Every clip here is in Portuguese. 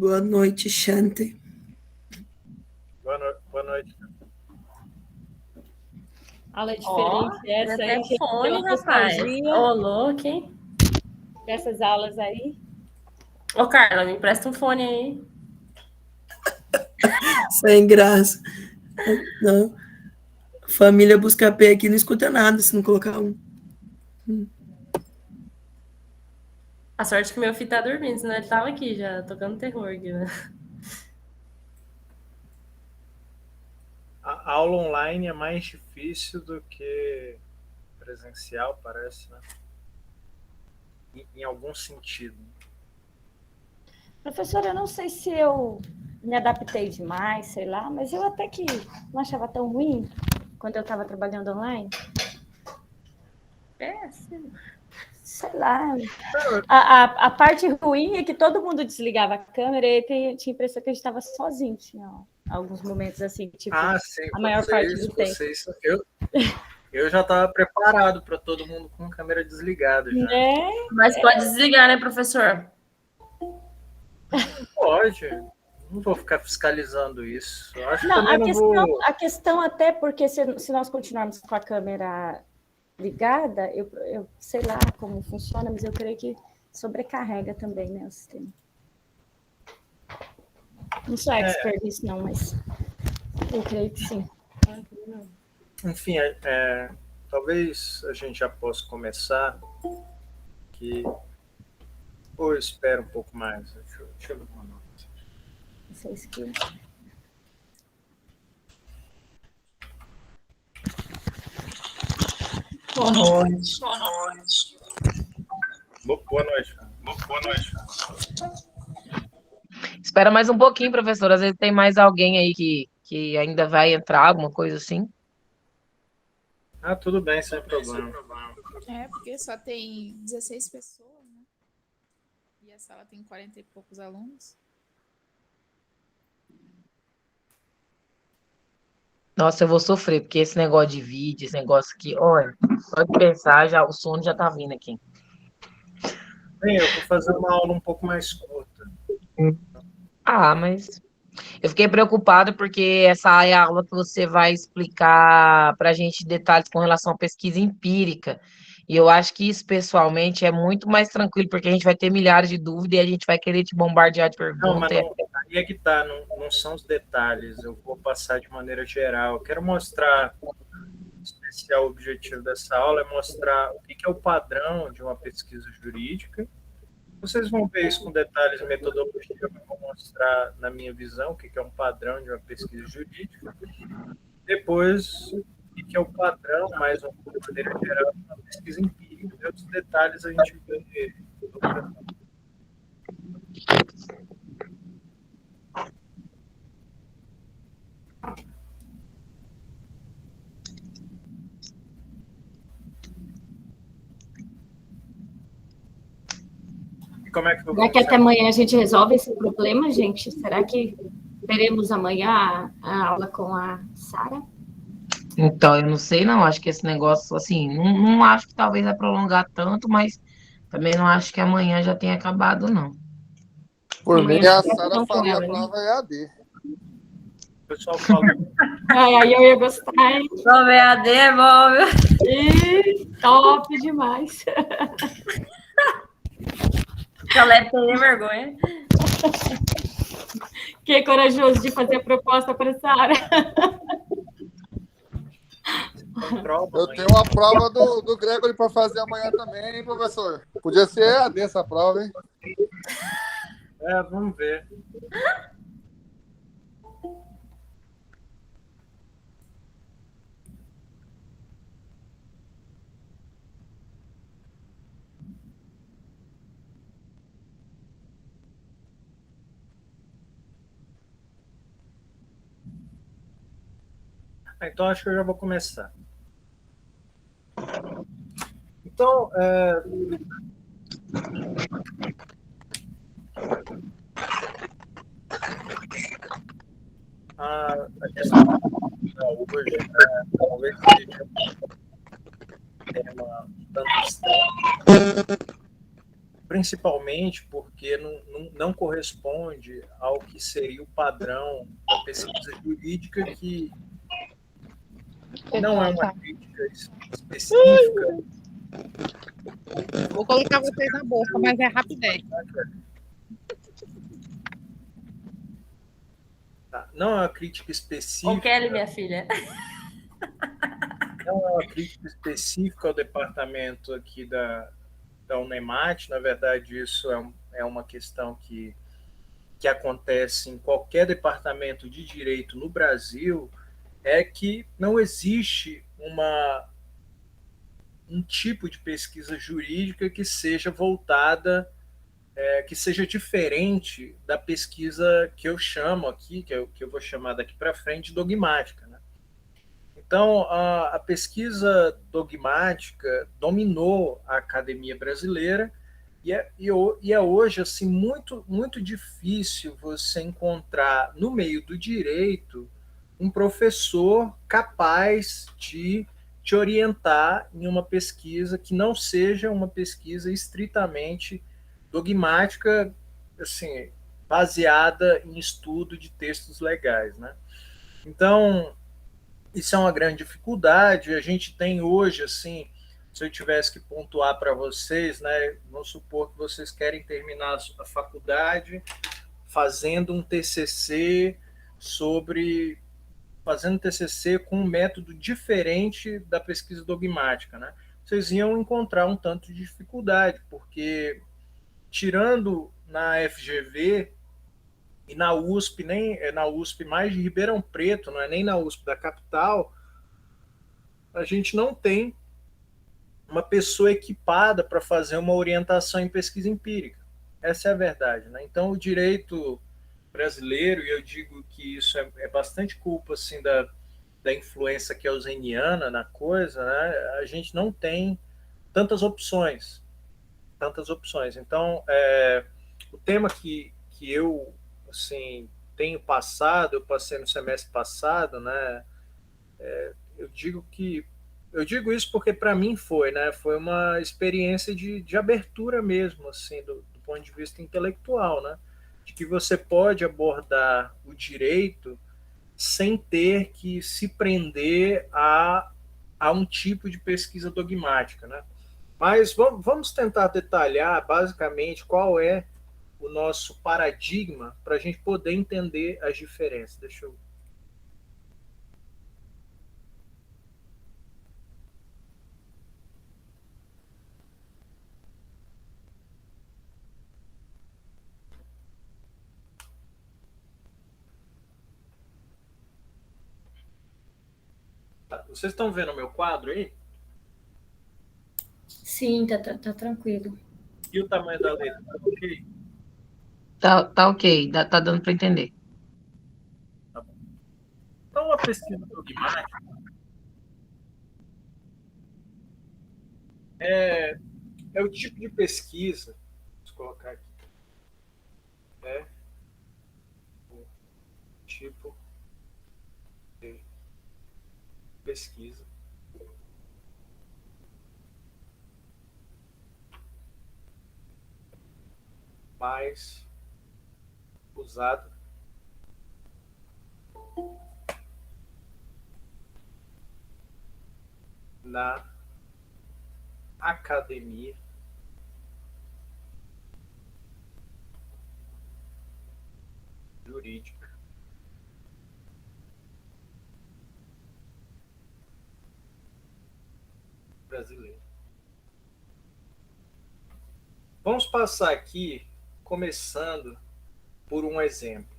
Boa noite, Shanti. Boa noite. Aula diferente essa aí. Até fone, rapaz. Ô, louco, hein? Dessas aulas aí. Ô, Carla, me empresta um fone aí. Sem graça. Não. Família busca pé aqui não escuta nada se não colocar um. A sorte que meu filho tá dormindo, senão ele tava aqui já, tocando terror aqui, né? A aula online é mais difícil do que presencial, parece, né? Em algum sentido. Professora, eu não sei se eu me adaptei demais, sei lá, mas eu até que não achava tão ruim quando eu estava trabalhando online. Péssimo. Sei lá. A parte ruim é que todo mundo desligava a câmera e tinha a impressão que a gente estava sozinho. Tinha alguns momentos assim, tipo, sim, a maior parte do tempo. Eu já estava preparado para todo mundo com a câmera desligada já. Mas pode desligar, né, professor? Pode. Não vou ficar fiscalizando isso. Eu acho Não, que a questão até porque se nós continuarmos com a câmera ligada, eu sei lá como funciona, mas eu creio que sobrecarrega também, né, o sistema. Não sou expert nisso, não, mas eu creio que sim. Enfim, talvez a gente já possa começar ou eu espero um pouco mais. Deixa eu ver uma nota. Vocês que... Boa noite. Boa noite. Espera mais um pouquinho, professor. Às vezes tem mais alguém aí que ainda vai entrar, alguma coisa assim. Tudo bem, sem problema. Porque só tem 16 pessoas, né? E a sala tem 40 e poucos alunos. Nossa, eu vou sofrer, porque esse negócio de vídeo, esse negócio aqui, olha, só de pensar, o sono já tá vindo aqui. Bem, eu vou fazer uma aula um pouco mais curta. Mas eu fiquei preocupada porque essa é a aula que você vai explicar para a gente detalhes com relação à pesquisa empírica. E eu acho que isso, pessoalmente, é muito mais tranquilo, porque a gente vai ter milhares de dúvidas e a gente vai querer te bombardear de perguntas. Não, mas aí é que tá, não são os detalhes, eu vou passar de maneira geral. Eu quero mostrar, o especial objetivo dessa aula é mostrar o que é o padrão de uma pesquisa jurídica. Vocês vão ver isso com detalhes de metodologia, eu vou mostrar, na minha visão, o que é um padrão de uma pesquisa jurídica. Depois, o que é o padrão, mais uma maneira geral, de uma pesquisa empírica. E outros detalhes a gente vê. Como é que Será que até amanhã a gente resolve esse problema, gente? Será que teremos amanhã a aula com a Sara? Então, eu não sei, não. Acho que esse negócio, assim, não acho que talvez vai prolongar tanto, mas também não acho que amanhã já tenha acabado, não. Por mim, a Sara faria a prova EAD. O pessoal fala. Aí eu ia gostar, hein? Prova EAD é bom, viu? Top demais. Caleb tem vergonha. Que corajoso de fazer a proposta para a Sara. Eu tenho uma prova do Gregory para fazer amanhã também, hein, professor? Podia ser EAD essa prova, hein? Vamos ver. Então, acho que eu já vou começar. Então, a questão hoje talvez seja um tema tanto estranho, principalmente porque porque não corresponde ao que seria o padrão da pesquisa jurídica, que não é uma crítica específica. Vou colocar vocês na bolsa, mas é rapidez. Tá, não é uma crítica específica. Ô, Kelly, minha filha. Não é uma crítica específica ao departamento aqui da Unemat. Na verdade, isso é uma questão que acontece em qualquer departamento de direito no Brasil, é que não existe um tipo de pesquisa jurídica que seja voltada, que seja diferente da pesquisa que eu chamo aqui, que eu vou chamar daqui para frente, dogmática, né? Então, a pesquisa dogmática dominou a academia brasileira e é hoje assim, muito, muito difícil você encontrar no meio do direito um professor capaz de te orientar em uma pesquisa que não seja uma pesquisa estritamente dogmática, assim, baseada em estudo de textos legais, né? Então, isso é uma grande dificuldade. A gente tem hoje, assim, se eu tivesse que pontuar para vocês, né, vamos supor que vocês querem terminar a faculdade fazendo um TCC com um método diferente da pesquisa dogmática, né? Vocês iam encontrar um tanto de dificuldade, porque tirando na FGV e na USP, nem na USP mais de Ribeirão Preto, não é nem na USP da capital, a gente não tem uma pessoa equipada para fazer uma orientação em pesquisa empírica. Essa é a verdade, né? Então, o direito brasileiro, e eu digo que isso é bastante culpa assim, da influência keynesiana na coisa, né? A gente não tem tantas opções. Então, o tema que eu assim, tenho passado, eu passei no semestre passado, né? Eu digo isso porque para mim foi, né? Foi uma experiência de abertura mesmo, assim, do ponto de vista intelectual, né? De que você pode abordar o direito sem ter que se prender a um tipo de pesquisa dogmática, né? Mas vamos tentar detalhar basicamente qual é o nosso paradigma para a gente poder entender as diferenças. Deixa eu... Vocês estão vendo o meu quadro aí? Sim, tá tranquilo. E o tamanho da letra? Tá ok? Tá ok, tá dando para entender. Tá bom. Então, a pesquisa dogmática é o tipo de pesquisa, vou colocar aqui, é o tipo de pesquisa mais usado na academia jurídica brasileira. Vamos passar aqui, começando por um exemplo.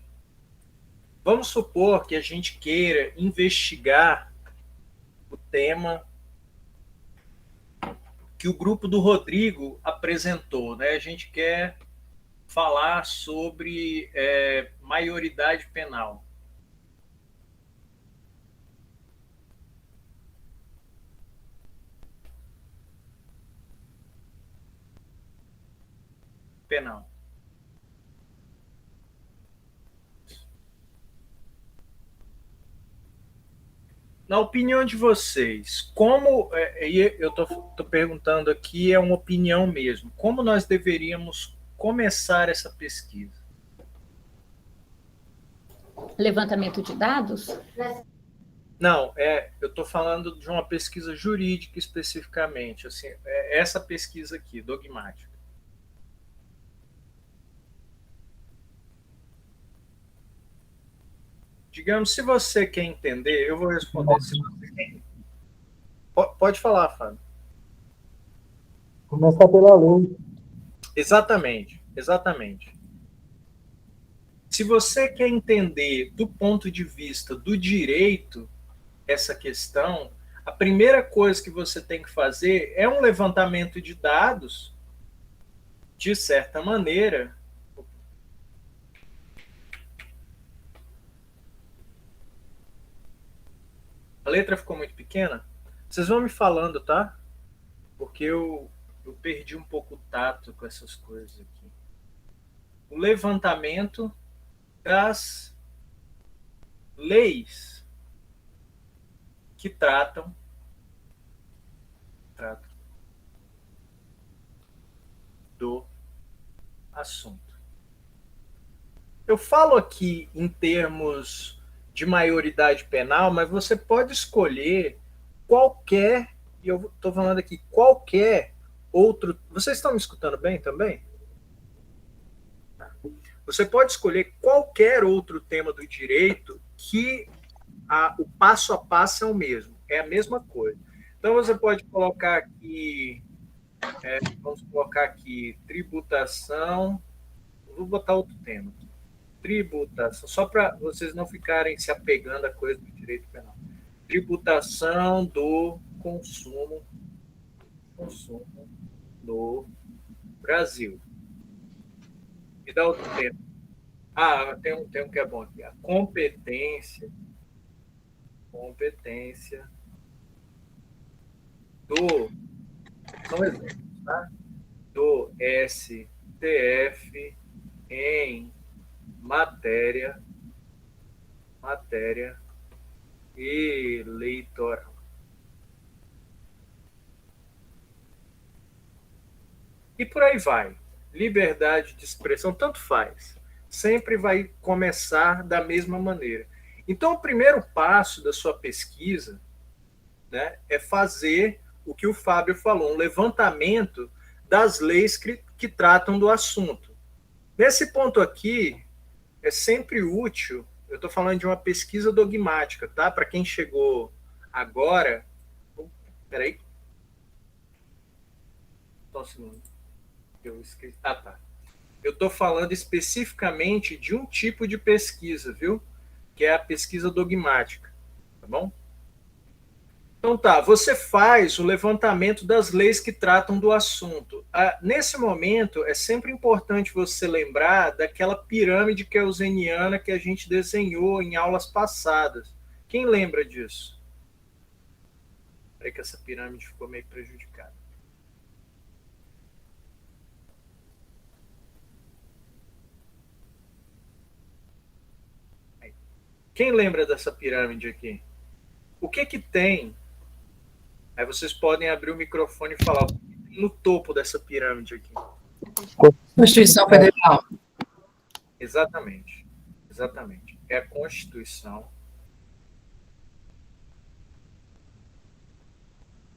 Vamos supor que a gente queira investigar o tema que o grupo do Rodrigo apresentou, né? A gente quer falar sobre maioridade penal. Na opinião de vocês, como, e eu estou perguntando aqui, é uma opinião mesmo, como nós deveríamos começar essa pesquisa? Levantamento de dados? Não, eu estou falando de uma pesquisa jurídica especificamente, assim, essa pesquisa aqui, dogmática. Digamos, se você quer entender, eu vou responder. Se você quer... Pode falar, Fábio. Começar pela lei. Exatamente, exatamente. Se você quer entender do ponto de vista do direito essa questão, a primeira coisa que você tem que fazer é um levantamento de dados, de certa maneira. A letra ficou muito pequena? Vocês vão me falando, tá? Porque eu perdi um pouco o tato com essas coisas aqui. O levantamento das leis que tratam do assunto. Eu falo aqui em termos de maioridade penal, mas você pode escolher qualquer, e eu estou falando aqui, qualquer outro... Vocês estão me escutando bem também? Você pode escolher qualquer outro tema do direito que o passo a passo é o mesmo, é a mesma coisa. Então você pode colocar aqui, vamos colocar aqui tributação, vou botar outro tema, tributação, só para vocês não ficarem se apegando a coisa do direito penal. Tributação do consumo no Brasil. Me dá outro tema. Tem um termo que é bom aqui. A competência são exemplos, tá? Do STF em matéria eleitoral. E por aí vai. Liberdade de expressão, tanto faz. Sempre vai começar da mesma maneira. Então, o primeiro passo da sua pesquisa, né, é fazer o que o Fábio falou, um levantamento das leis que tratam do assunto. Nesse ponto aqui, é sempre útil, eu estou falando de uma pesquisa dogmática, tá? Para quem chegou agora... Peraí. Só um segundo. Eu esqueci. Tá. Eu estou falando especificamente de um tipo de pesquisa, viu? Que é a pesquisa dogmática, tá bom? Então tá, você faz o levantamento das leis que tratam do assunto. Nesse momento, é sempre importante você lembrar daquela pirâmide keynesiana que a gente desenhou em aulas passadas. Quem lembra disso? Peraí que essa pirâmide ficou meio prejudicada. Quem lembra dessa pirâmide aqui? O que tem? Aí vocês podem abrir o microfone e falar o que tem no topo dessa pirâmide aqui. Constituição Federal. Exatamente. É a Constituição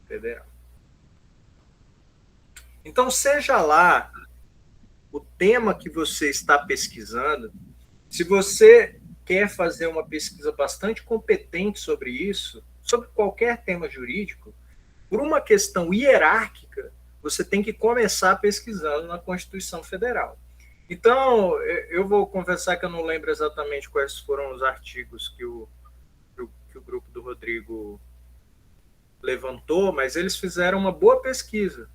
Federal. Então, seja lá o tema que você está pesquisando, se você quer fazer uma pesquisa bastante competente sobre isso, sobre qualquer tema jurídico, por uma questão hierárquica, você tem que começar pesquisando na Constituição Federal. Então, eu vou confessar que eu não lembro exatamente quais foram os artigos que o grupo do Rodrigo levantou, mas eles fizeram uma boa pesquisa,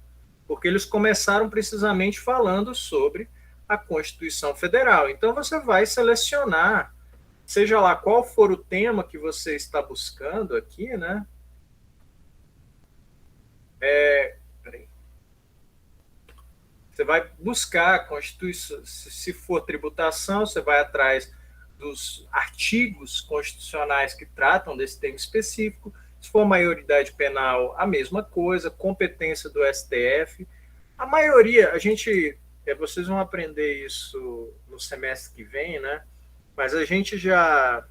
porque eles começaram precisamente falando sobre a Constituição Federal. Então, você vai selecionar, seja lá qual for o tema que você está buscando aqui, né? Peraí. Você vai buscar a Constituição, se for tributação, você vai atrás dos artigos constitucionais que tratam desse tema específico. Se for maioridade penal, a mesma coisa, competência do STF. A maioria, a gente vocês vão aprender isso no semestre que vem, né? Mas a gente já...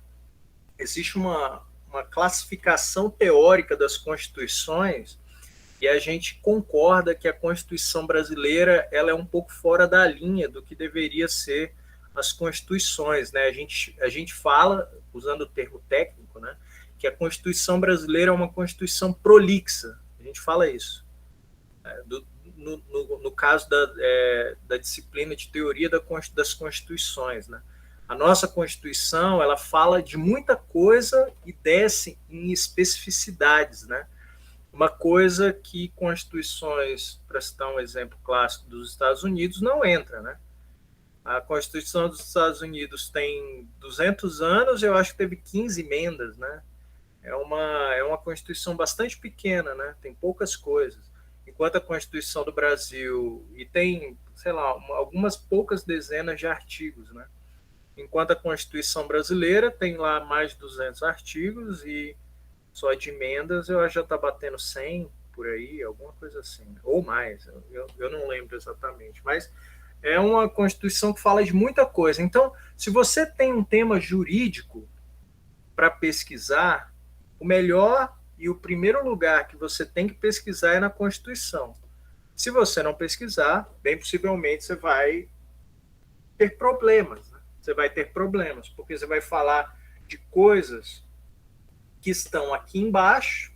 Existe uma classificação teórica das constituições e a gente concorda que a Constituição brasileira ela é um pouco fora da linha do que deveria ser as constituições, né? A gente fala, usando o termo técnico, né, que a Constituição brasileira é uma Constituição prolixa. A gente fala isso. No caso da disciplina de teoria das constituições, né? A nossa Constituição ela fala de muita coisa e desce em especificidades, né? Uma coisa que constituições, para citar um exemplo clássico dos Estados Unidos, não entra, né? A Constituição dos Estados Unidos tem 200 anos, eu acho que teve 15 emendas, né? É uma Constituição bastante pequena, né? Tem poucas coisas. Enquanto a Constituição do Brasil e tem, sei lá, algumas poucas dezenas de artigos, né? Enquanto a Constituição brasileira tem lá mais de 200 artigos e só de emendas eu acho que já está batendo 100 por aí, alguma coisa assim, ou mais, eu não lembro exatamente, mas é uma Constituição que fala de muita coisa. Então, se você tem um tema jurídico para pesquisar, o melhor e o primeiro lugar que você tem que pesquisar é na Constituição. Se você não pesquisar, bem possivelmente você vai ter problemas, né? Você vai ter problemas, porque você vai falar de coisas que estão aqui embaixo,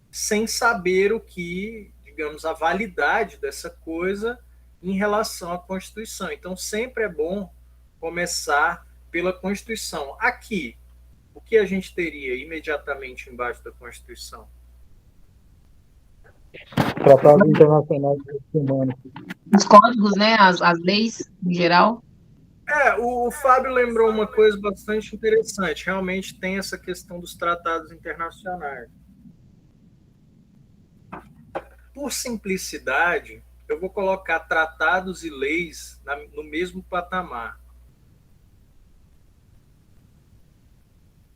sem saber o que, digamos, a validade dessa coisa em relação à Constituição. Então, sempre é bom começar pela Constituição. Aqui, o que a gente teria imediatamente embaixo da Constituição? Tratados internacionais de direitos humanos. Os códigos, né? As leis em geral. O Fábio lembrou uma coisa bastante interessante. Realmente tem essa questão dos tratados internacionais. Por simplicidade, eu vou colocar tratados e leis no mesmo patamar.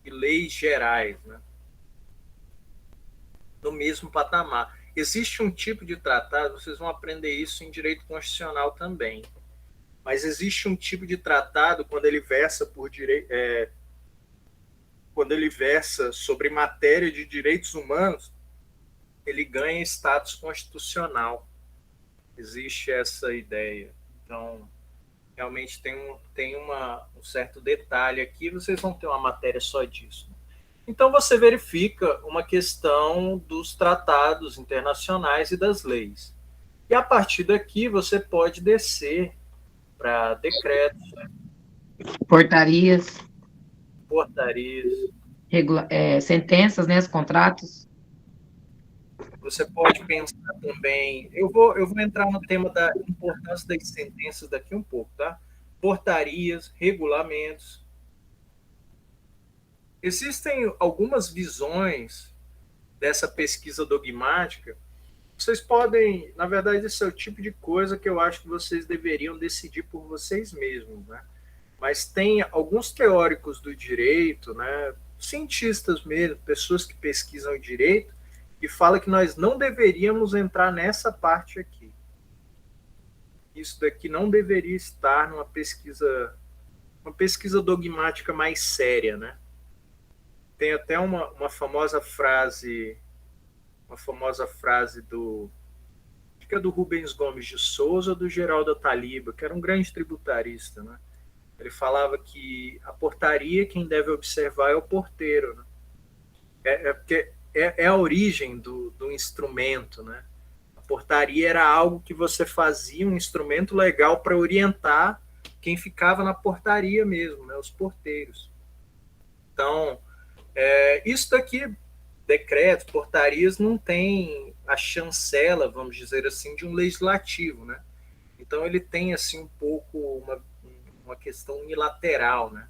E leis gerais, né? No mesmo patamar. Existe um tipo de tratado, vocês vão aprender isso em direito constitucional também, mas existe um tipo de tratado quando ele versa quando ele versa sobre matéria de direitos humanos, ele ganha status constitucional. Existe essa ideia. Então, realmente tem um certo detalhe aqui, vocês vão ter uma matéria só disso. Então, você verifica uma questão dos tratados internacionais e das leis. E, a partir daqui, você pode descer para decretos. Portarias. Sentenças, né? Os contratos. Você pode pensar também... Eu vou entrar no tema da importância das sentenças daqui um pouco, tá? Portarias, regulamentos. Existem algumas visões dessa pesquisa dogmática. Vocês podem, na verdade, esse é o tipo de coisa que eu acho que vocês deveriam decidir por vocês mesmos, né? Mas tem alguns teóricos do direito, né, cientistas mesmo, pessoas que pesquisam direito, que falam que nós não deveríamos entrar nessa parte aqui. Isso daqui não deveria estar numa pesquisa dogmática mais séria, né? Tem até uma famosa frase do Rubens Gomes de Souza ou do Geraldo Ataliba, que era um grande tributarista, né? Ele falava que a portaria quem deve observar é o porteiro, né? Porque é a origem do instrumento, né? A portaria era algo que você fazia, um instrumento legal para orientar quem ficava na portaria mesmo, né? Os porteiros. Então, isso daqui, decretos, portarias, não tem a chancela, vamos dizer assim, de um legislativo, né? Então ele tem assim um pouco uma questão unilateral, né?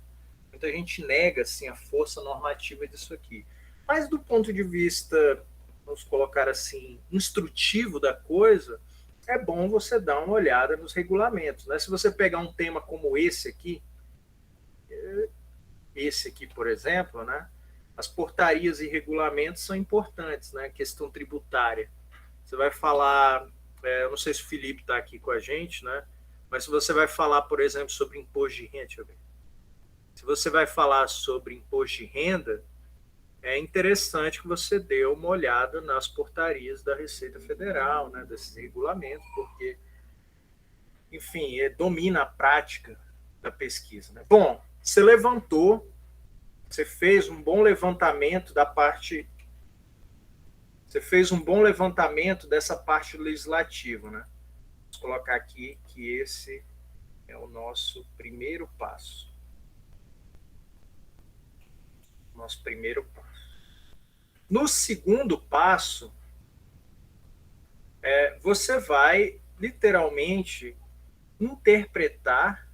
Muita gente nega assim a força normativa disso aqui. Mas do ponto de vista, vamos colocar assim, instrutivo da coisa, é bom você dar uma olhada nos regulamentos, né? Se você pegar um tema como esse aqui, por exemplo, né? As portarias e regulamentos são importantes, né? Questão tributária. Você vai falar eu não sei se o Felipe está aqui com a gente, né? Mas se você vai falar, por exemplo, sobre imposto de renda, deixa eu ver. Se você vai falar sobre imposto de renda, é interessante que você dê uma olhada nas portarias da Receita Federal, né, desses regulamentos, porque, enfim, domina a prática da pesquisa, né? Bom, você levantou, você fez um bom levantamento da parte... Você fez um bom levantamento dessa parte legislativa, né? Vamos colocar aqui que esse é o nosso primeiro passo. Nosso primeiro passo. No segundo passo, você vai literalmente interpretar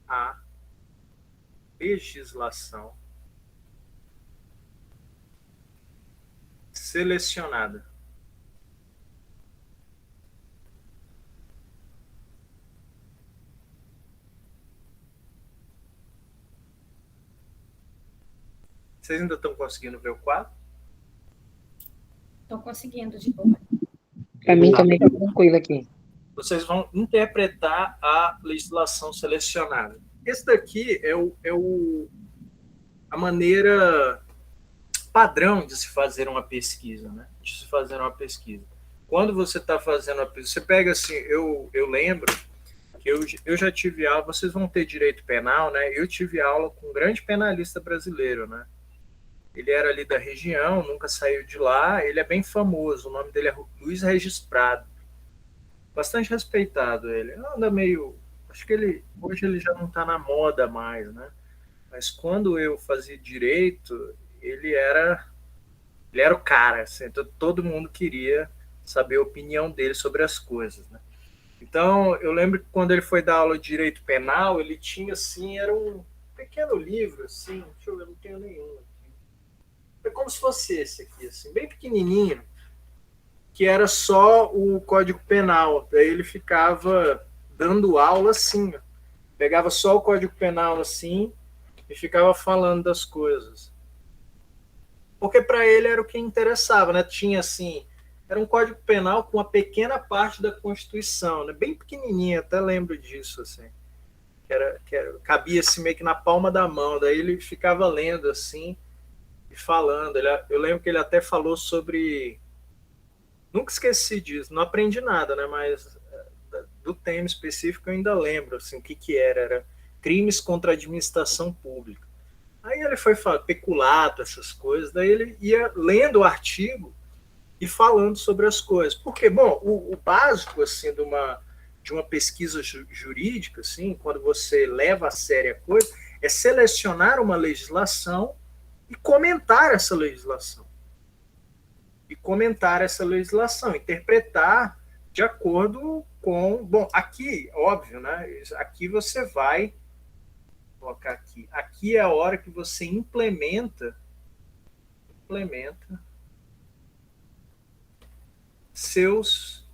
a legislação selecionada. Vocês ainda estão conseguindo ver o quadro? Estou conseguindo de boa. Para mim também está tranquilo aqui. Vocês vão interpretar a legislação selecionada. Esse daqui é a maneira padrão de se fazer uma pesquisa, né? De se fazer uma pesquisa. Quando você está fazendo uma pesquisa, você pega assim, eu lembro que eu já tive aula, vocês vão ter direito penal, né? Eu tive aula com um grande penalista brasileiro, né? Ele era ali da região, nunca saiu de lá, ele é bem famoso, o nome dele é Luiz Regis Prado. Bastante respeitado ele. Anda meio... Acho que hoje ele já não está na moda mais, né? Mas quando eu fazia direito, ele era o cara, assim, todo mundo queria saber a opinião dele sobre as coisas, né? Então, eu lembro que quando ele foi dar aula de direito penal, ele tinha, assim, era um pequeno livro, assim, deixa eu ver, não tenho nenhum aqui. É como se fosse esse aqui, assim, bem pequenininho, que era só o Código Penal. Daí ele ficava dando aula assim, ó. Pegava só o Código Penal assim e ficava falando das coisas. Porque para ele era o que interessava, né? Tinha assim, era um Código Penal com uma pequena parte da Constituição, né? Bem pequenininha, até lembro disso, assim. Cabia assim meio que na palma da mão. Daí ele ficava lendo assim e falando. Eu lembro que ele até falou sobre... Nunca esqueci disso, não aprendi nada, né? Mas do tema específico eu ainda lembro, assim, o que era crimes contra a administração pública. Aí ele foi falar peculato, essas coisas, daí ele ia lendo o artigo e falando sobre as coisas. Porque, bom, o básico, assim, de uma pesquisa jurídica, assim, quando você leva a sério a coisa, é selecionar uma legislação e comentar essa legislação. Interpretar de acordo com... Bom, aqui, óbvio, né? Aqui você vai colocar aqui. Aqui é a hora que você implementa seus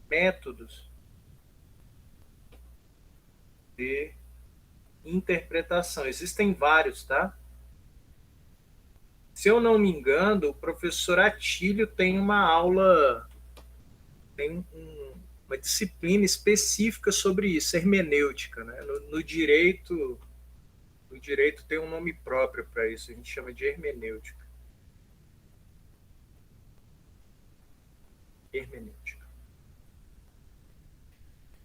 métodos de interpretação. Existem vários, tá? Se eu não me engano, o professor Atílio tem uma aula, tem uma disciplina específica sobre isso, hermenêutica, né? No direito tem um nome próprio para isso, a gente chama de hermenêutica.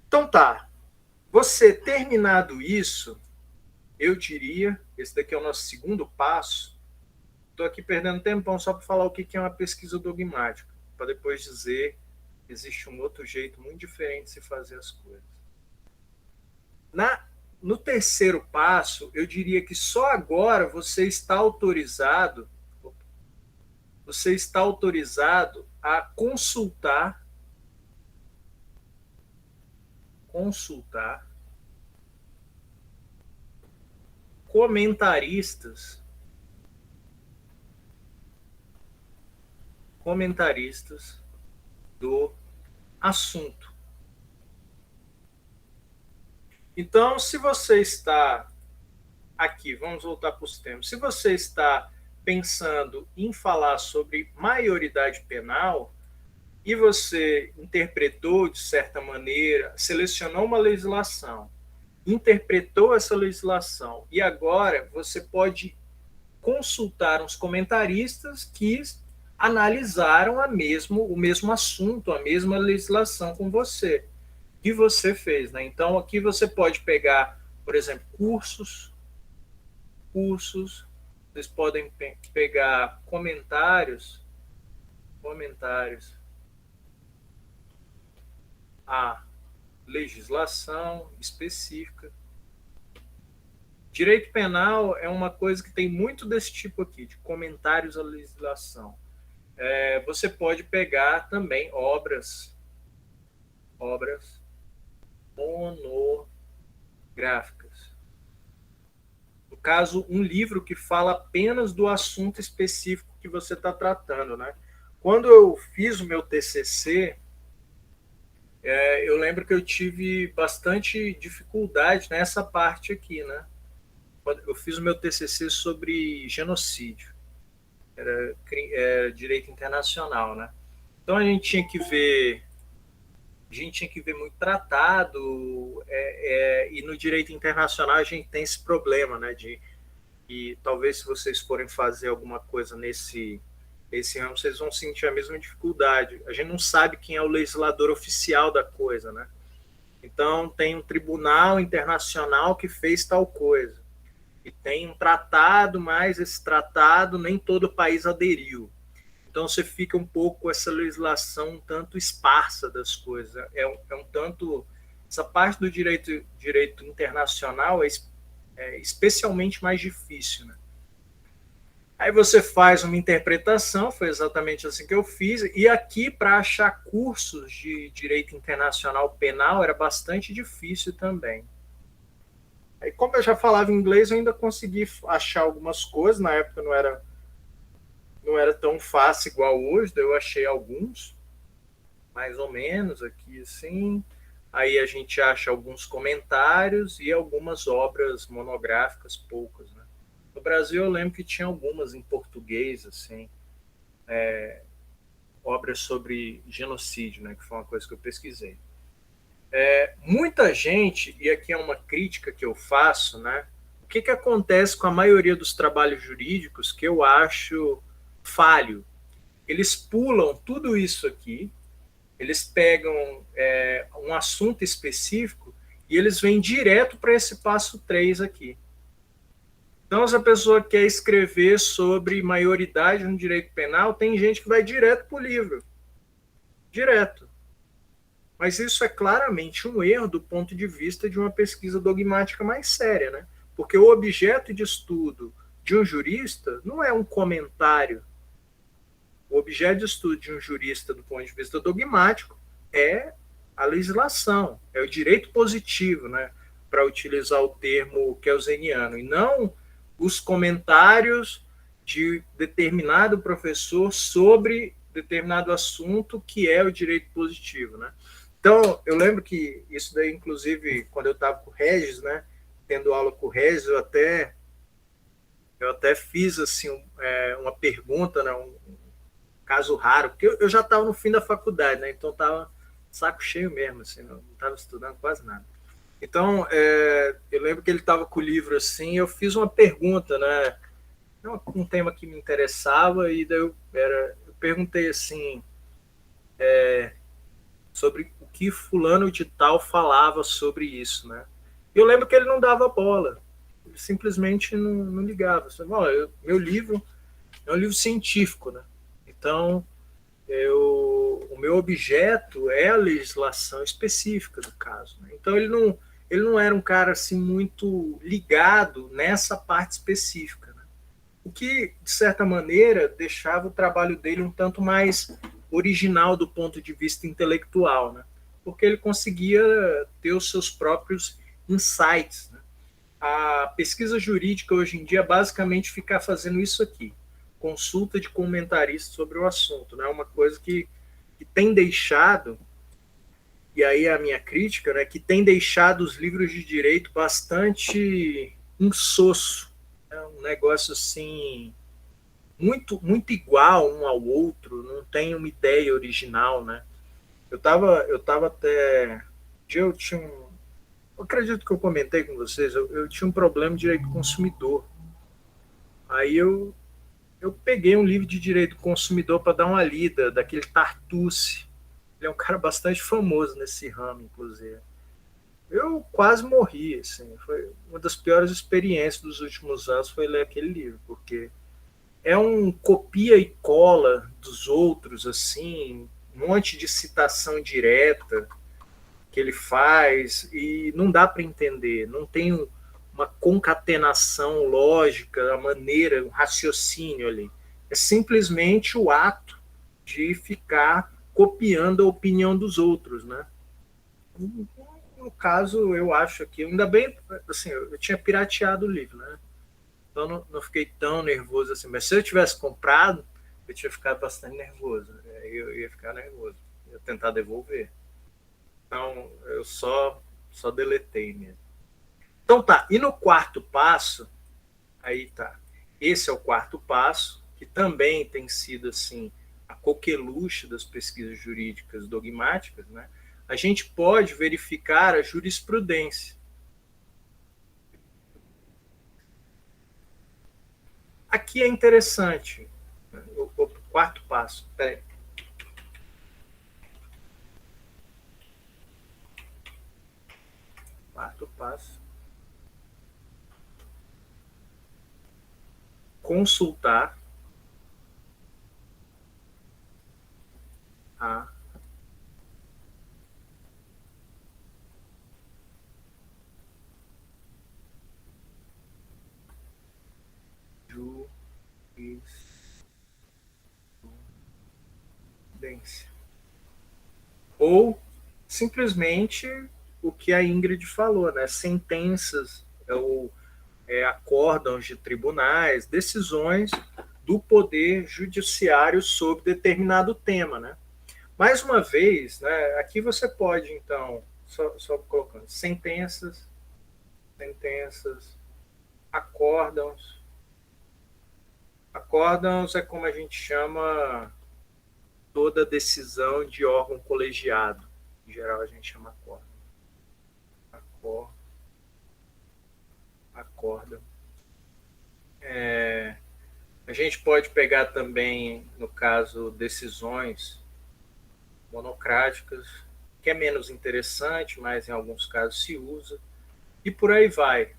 Então tá, você terminado isso, eu diria, esse daqui é o nosso segundo passo. Estou aqui perdendo tempão só para falar o que é uma pesquisa dogmática, para depois dizer que existe um outro jeito muito diferente de se fazer as coisas. No terceiro passo, eu diria que só agora você está autorizado a consultar comentaristas do assunto. Então, se você está aqui, vamos voltar para os termos. Se você está pensando em falar sobre maioridade penal e você interpretou de certa maneira, selecionou uma legislação, interpretou essa legislação e agora você pode consultar uns comentaristas que analisaram o mesmo assunto, a mesma legislação com você, que você fez, né? Então aqui você pode pegar, por exemplo, cursos, vocês podem pegar comentários, a legislação específica. Direito penal é uma coisa que tem muito desse tipo aqui, de comentários à legislação. Você pode pegar também obras monográficas. No caso, um livro que fala apenas do assunto específico que você está tratando, né? Quando eu fiz o meu TCC, eu lembro que eu tive bastante dificuldade nessa parte aqui, né? Eu fiz o meu TCC sobre genocídio, era direito internacional, né? Então a gente tinha que ver muito tratado, e no direito internacional a gente tem esse problema, né? E talvez se vocês forem fazer alguma coisa nesse ramo, vocês vão sentir a mesma dificuldade. A gente não sabe quem é o legislador oficial da coisa, né? Então tem um tribunal internacional que fez tal coisa. E tem um tratado, mas esse tratado nem todo país aderiu. Então você fica um pouco com essa legislação um tanto esparsa das coisas. É um tanto... Essa parte do direito internacional é especialmente mais difícil, né? Aí você faz uma interpretação, foi exatamente assim que eu fiz, e aqui para achar cursos de direito internacional penal era bastante difícil também. Aí, como eu já falava inglês, eu ainda consegui achar algumas coisas. Na época não era tão fácil igual hoje, daí eu achei alguns, mais ou menos, aqui assim. Aí a gente acha alguns comentários e algumas obras monográficas, poucas, né? No Brasil eu lembro que tinha algumas em português, assim, obras sobre genocídio, né? Que foi uma coisa que eu pesquisei. Muita gente, e aqui é uma crítica que eu faço, né? O que acontece com a maioria dos trabalhos jurídicos que eu acho falho? Eles pulam tudo isso aqui, eles pegam um assunto específico e eles vêm direto para esse passo 3 aqui. Então, se a pessoa quer escrever sobre maioridade no direito penal, tem gente que vai direto para o livro. Direto. Mas isso é claramente um erro do ponto de vista de uma pesquisa dogmática mais séria, né? Porque o objeto de estudo de um jurista não é um comentário. O objeto de estudo de um jurista do ponto de vista dogmático é a legislação, é o direito positivo, né? Para utilizar o termo kelseniano, e não os comentários de determinado professor sobre determinado assunto que é o direito positivo, né? Então, eu lembro que isso daí, inclusive, quando eu estava com o Regis, né, tendo aula com o Regis, eu até fiz assim, uma pergunta, né, um caso raro, porque eu já estava no fim da faculdade, né, então estava saco cheio mesmo, assim, não estava estudando quase nada. Então, eu lembro que ele estava com o livro assim, eu fiz uma pergunta, né, um tema que me interessava, e daí eu perguntei assim, sobre o que fulano de tal falava sobre isso, né? E eu lembro que ele não dava bola, ele simplesmente não ligava. Meu livro é um livro científico, né? Então, o meu objeto é a legislação específica do caso, né? Então, ele não era um cara assim muito ligado nessa parte específica, né? O que, de certa maneira, deixava o trabalho dele um tanto mais original do ponto de vista intelectual, né? Porque ele conseguia ter os seus próprios insights, né? A pesquisa jurídica hoje em dia basicamente fica fazendo isso aqui, consulta de comentaristas sobre o assunto, né? Uma coisa que tem deixado, e aí a minha crítica, né, que tem deixado os livros de direito bastante um soço, né? Um negócio assim, muito igual um ao outro, não tem uma ideia original, né? Eu tava até... Eu tinha eu acredito que eu comentei com vocês, eu tinha um problema de direito do consumidor. Aí eu peguei um livro de direito do consumidor para dar uma lida, daquele Tartucci. Ele é um cara bastante famoso nesse ramo, inclusive. Eu quase morri, assim. Foi uma das piores experiências dos últimos anos foi ler aquele livro, porque é um copia e cola dos outros, assim, um monte de citação direta que ele faz e não dá para entender, não tem uma concatenação lógica, a maneira, um raciocínio ali. É simplesmente o ato de ficar copiando a opinião dos outros, né? No caso, eu acho que, ainda bem, assim, eu tinha pirateado o livro, né? Então não fiquei tão nervoso assim. Mas se eu tivesse comprado, eu tinha ficado bastante nervoso. Eu ia ficar nervoso, ia tentar devolver. Então eu só deletei mesmo. Então tá, e no quarto passo, aí tá. Esse é o quarto passo, que também tem sido assim a coqueluche das pesquisas jurídicas dogmáticas, né? A gente pode verificar a jurisprudência. Aqui é interessante. O quarto passo. Peraí. Quarto passo. Consultar a jurisprudência. Ou simplesmente o que a Ingrid falou, né? Sentenças ou acórdãos de tribunais, decisões do poder judiciário sobre determinado tema, né? Mais uma vez, né, aqui você pode, então, só colocando sentenças, acórdãos. Acórdãos é como a gente chama toda decisão de órgão colegiado. Em geral, a gente chama acórdão. Acórdão. A gente pode pegar também, no caso, decisões monocráticas, que é menos interessante, mas em alguns casos se usa, e por aí vai.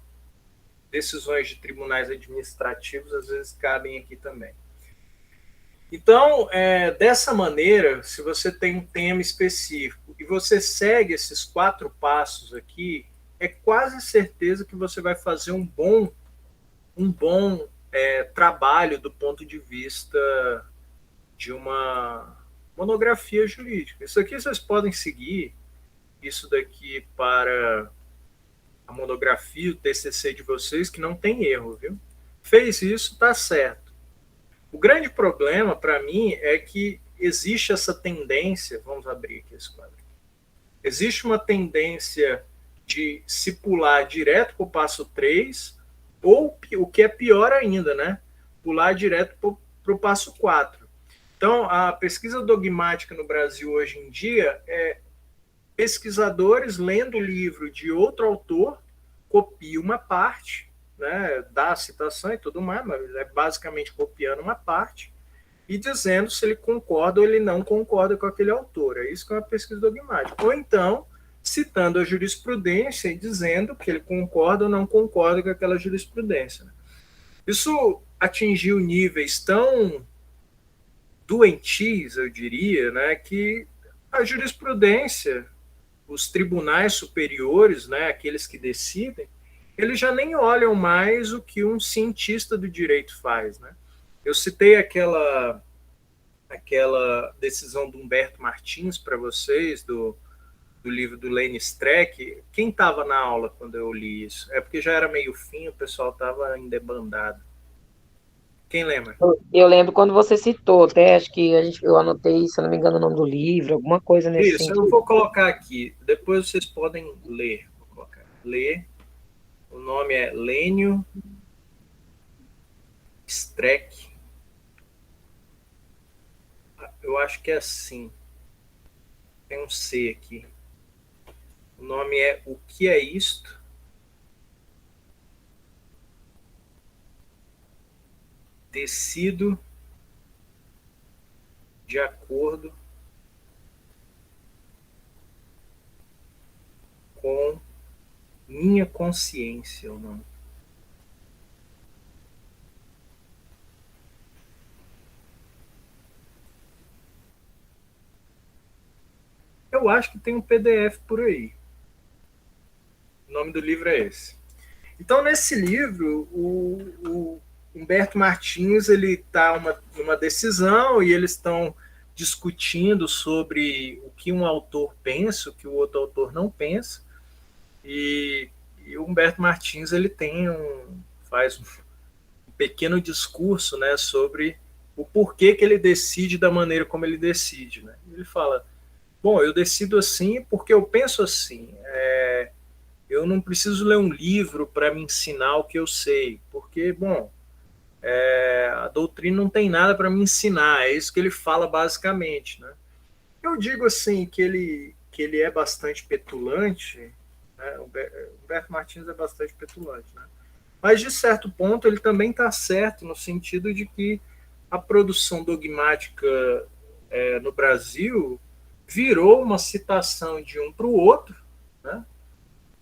Decisões de tribunais administrativos às vezes cabem aqui também. Então, dessa maneira, se você tem um tema específico e você segue esses 4 passos aqui, é quase certeza que você vai fazer um bom trabalho do ponto de vista de uma monografia jurídica. Isso aqui vocês podem seguir, isso daqui para a monografia, o TCC de vocês, que não tem erro, viu? Fez isso, tá certo. O grande problema, para mim, é que existe essa tendência, vamos abrir aqui esse quadro, existe uma tendência de se pular direto para o passo 3, ou o que é pior ainda, né? Pular direto para o passo 4. Então, a pesquisa dogmática no Brasil hoje em dia é pesquisadores lendo o livro de outro autor, copia uma parte, né, dá a citação e tudo mais, mas é basicamente copiando uma parte e dizendo se ele concorda ou ele não concorda com aquele autor. É isso que é uma pesquisa dogmática. Ou então, citando a jurisprudência e dizendo que ele concorda ou não concorda com aquela jurisprudência. Isso atingiu níveis tão doentios, eu diria, né, que a jurisprudência, os tribunais superiores, né, aqueles que decidem, eles já nem olham mais o que um cientista do direito faz, né? Eu citei aquela decisão do Humberto Martins para vocês, do livro do Lane Streck. Quem estava na aula quando eu li isso? É porque já era meio fim, o pessoal estava em debandada. Quem lembra? Eu lembro quando você citou, até acho que eu anotei, se eu não me engano, o nome do livro, alguma coisa nesse sentido. Isso, eu vou colocar aqui. Depois vocês podem ler. Vou colocar. Ler O nome é Lênio Streck. Eu acho que é assim. Tem um C aqui. O nome é O que é isto? Tecido de acordo com minha consciência ou não. Eu acho que tem um PDF por aí. O nome do livro é esse. Então, nesse livro, o Humberto Martins ele está numa decisão e eles estão discutindo sobre o que um autor pensa, o que o outro autor não pensa. E o Humberto Martins ele faz um pequeno discurso, né, sobre o porquê que ele decide da maneira como ele decide. Né? Ele fala, bom, eu decido assim porque eu penso assim. Eu não preciso ler um livro para me ensinar o que eu sei, porque, bom, a doutrina não tem nada para me ensinar, é isso que ele fala basicamente. Né? Eu digo assim que ele é bastante petulante, né? Humberto Martins é bastante petulante, né? Mas de certo ponto ele também está certo no sentido de que a produção dogmática no Brasil virou uma citação de um para o outro, né?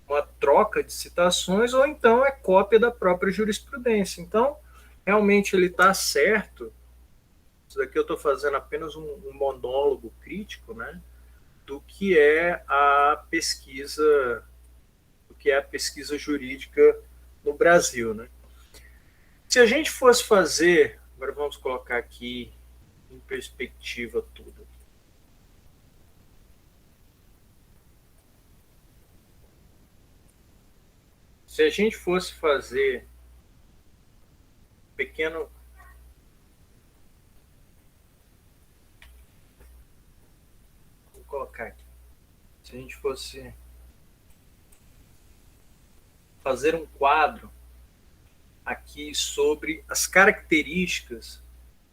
Uma troca de citações, ou então é cópia da própria jurisprudência. Então, realmente ele está certo. Isso daqui eu estou fazendo apenas um monólogo crítico, né, do que é a pesquisa, jurídica no Brasil, né? Se a gente fosse fazer, agora vamos colocar aqui em perspectiva tudo. Se a gente fosse fazer pequeno vou colocar aqui. Se a gente fosse fazer um quadro aqui sobre as características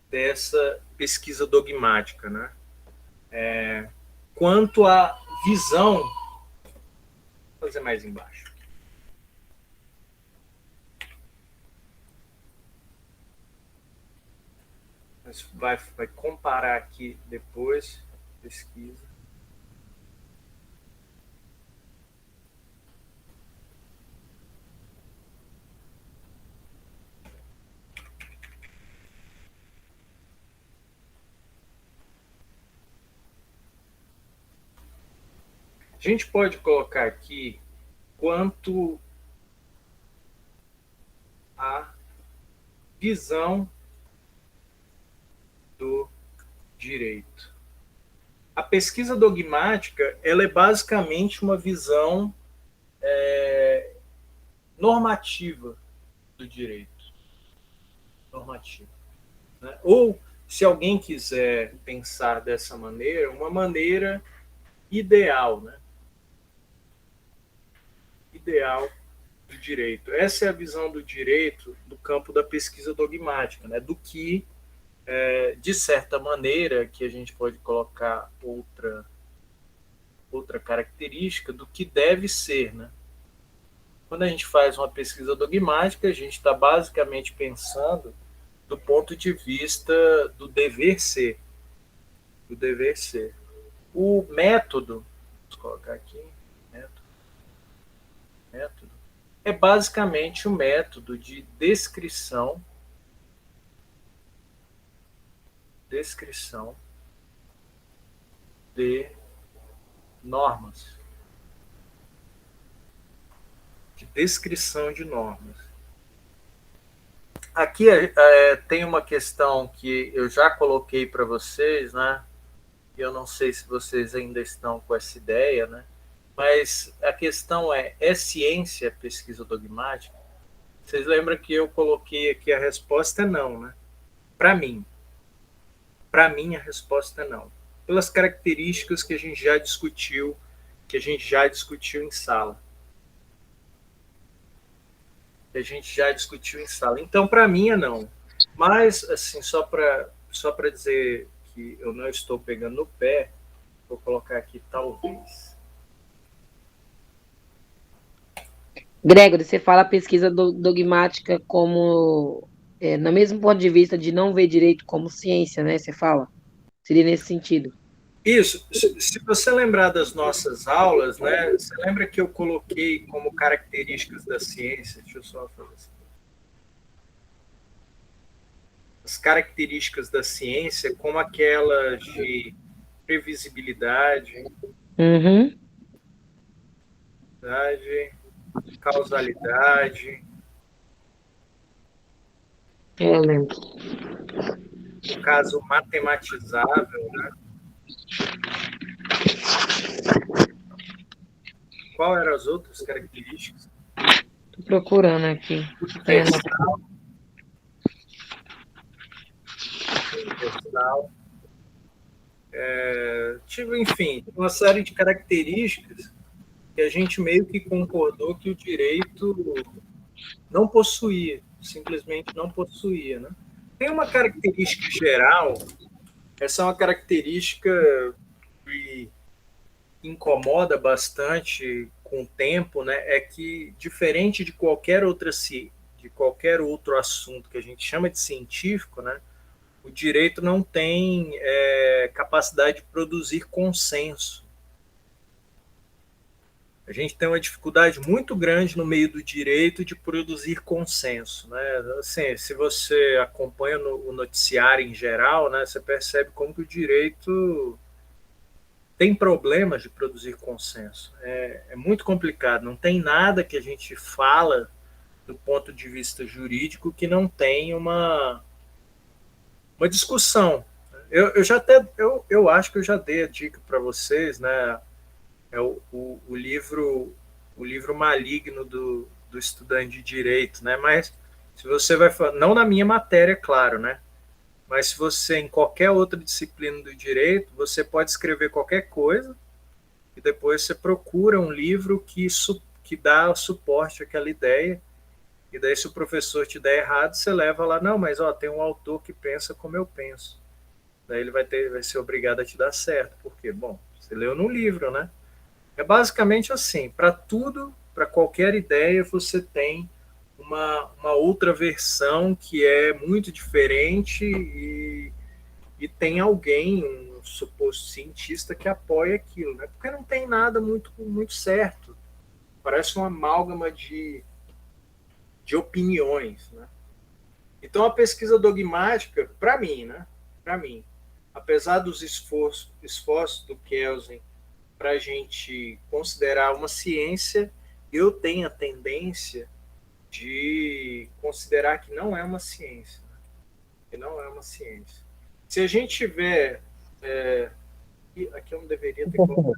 dessa pesquisa dogmática, né? Quanto à visão, vou fazer mais embaixo. Vai comparar aqui depois, pesquisa. A gente pode colocar aqui quanto à visão do direito. A pesquisa dogmática ela é basicamente uma visão normativa do direito. Normativa. Né? Ou, se alguém quiser pensar dessa maneira, uma maneira ideal, né? Ideal do direito. Essa é a visão do direito do campo da pesquisa dogmática, né? Do que de certa maneira, que a gente pode colocar outra característica do que deve ser, né? Quando a gente faz uma pesquisa dogmática, a gente está basicamente pensando do ponto de vista do dever ser. Do dever ser. O método, vamos colocar aqui, método, é basicamente o método de descrição de normas. De descrição de normas. Aqui tem uma questão que eu já coloquei para vocês, né? E eu não sei se vocês ainda estão com essa ideia, né? Mas a questão é ciência pesquisa dogmática? Vocês lembram que eu coloquei aqui a resposta é não, né? Para mim a resposta é não. Pelas características que a gente já discutiu em sala. que a gente já discutiu em sala. Então, para mim, é não. Mas, assim, só para dizer que eu não estou pegando no pé, vou colocar aqui talvez. Gregory, você fala a pesquisa dogmática como, no mesmo ponto de vista de não ver direito como ciência, né? Você fala? Seria nesse sentido. Isso. Se você lembrar das nossas aulas, né? Você lembra que eu coloquei como características da ciência? Deixa eu só fazer assim. As características da ciência como aquelas de previsibilidade, causalidade. Eu lembro. No caso, matematizável, né? Qual eram as outras características? Estou procurando aqui. Universal. Enfim, uma série de características que a gente meio que concordou que o direito não possuía, simplesmente não possuía, né? Tem uma característica geral, essa é uma característica que incomoda bastante com o tempo, né? É que, diferente de qualquer outro assunto que a gente chama de científico, né? O direito não tem capacidade de produzir consenso. A gente tem uma dificuldade muito grande no meio do direito de produzir consenso, né? Assim, se você acompanha o noticiário em geral, né, você percebe como que o direito tem problemas de produzir consenso. É muito complicado. Não tem nada que a gente fala do ponto de vista jurídico que não tem uma discussão. Eu acho que eu já dei a dica para vocês, né? É o livro Maligno do estudante de direito, né? Mas se você vai falar, não na minha matéria, claro, né? Mas se você, em qualquer outra disciplina do direito, você pode escrever qualquer coisa e depois você procura um livro que dá suporte àquela ideia. E daí, se o professor te der errado, você leva lá, não, mas tem um autor que pensa como eu penso. Daí ele vai ser obrigado a te dar certo. Por quê? Bom, você leu no livro, né? É basicamente assim, para tudo, para qualquer ideia, você tem uma outra versão que é muito diferente e tem alguém, um suposto cientista, que apoia aquilo, né? Porque não tem nada muito, muito certo. Parece uma amálgama de opiniões, né? Então, a pesquisa dogmática, para mim, né? Para mim, apesar dos esforços do Kelsen para a gente considerar uma ciência, eu tenho a tendência de considerar que não é uma ciência. Né? Que não é uma ciência. Se a gente tiver... aqui eu não deveria ter colocado.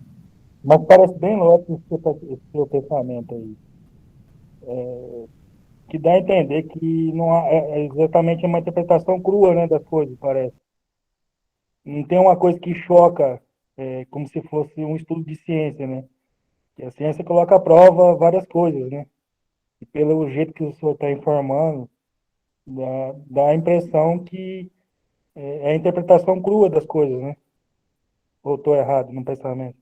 Mas parece bem lógico esse seu pensamento aí. Que dá a entender que não é exatamente uma interpretação crua, né, das coisas, parece. Não tem uma coisa que choca, como se fosse um estudo de ciência, né? Que a ciência coloca à prova várias coisas, né? E pelo jeito que o senhor está informando, dá a impressão que é a interpretação crua das coisas, né? Ou estou errado no pensamento?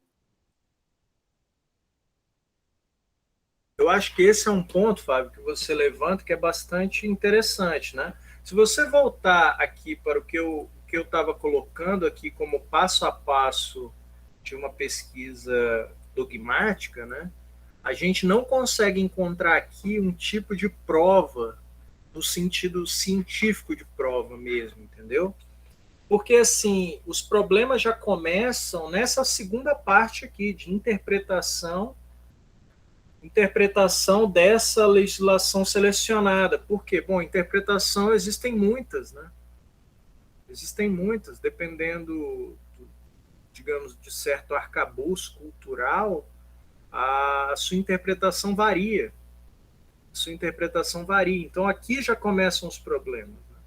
Eu acho que esse é um ponto, Fábio, que você levanta que é bastante interessante, né? Se você voltar aqui para o que eu estava colocando aqui como passo a passo de uma pesquisa dogmática, né? A gente não consegue encontrar aqui um tipo de prova no sentido científico de prova mesmo, entendeu? Porque, assim, os problemas já começam nessa segunda parte aqui de interpretação dessa legislação selecionada. Por quê? Bom, interpretação existem muitas, né? Existem muitas, dependendo, digamos, de certo arcabouço cultural, a sua interpretação varia. Então, aqui já começam os problemas. Né?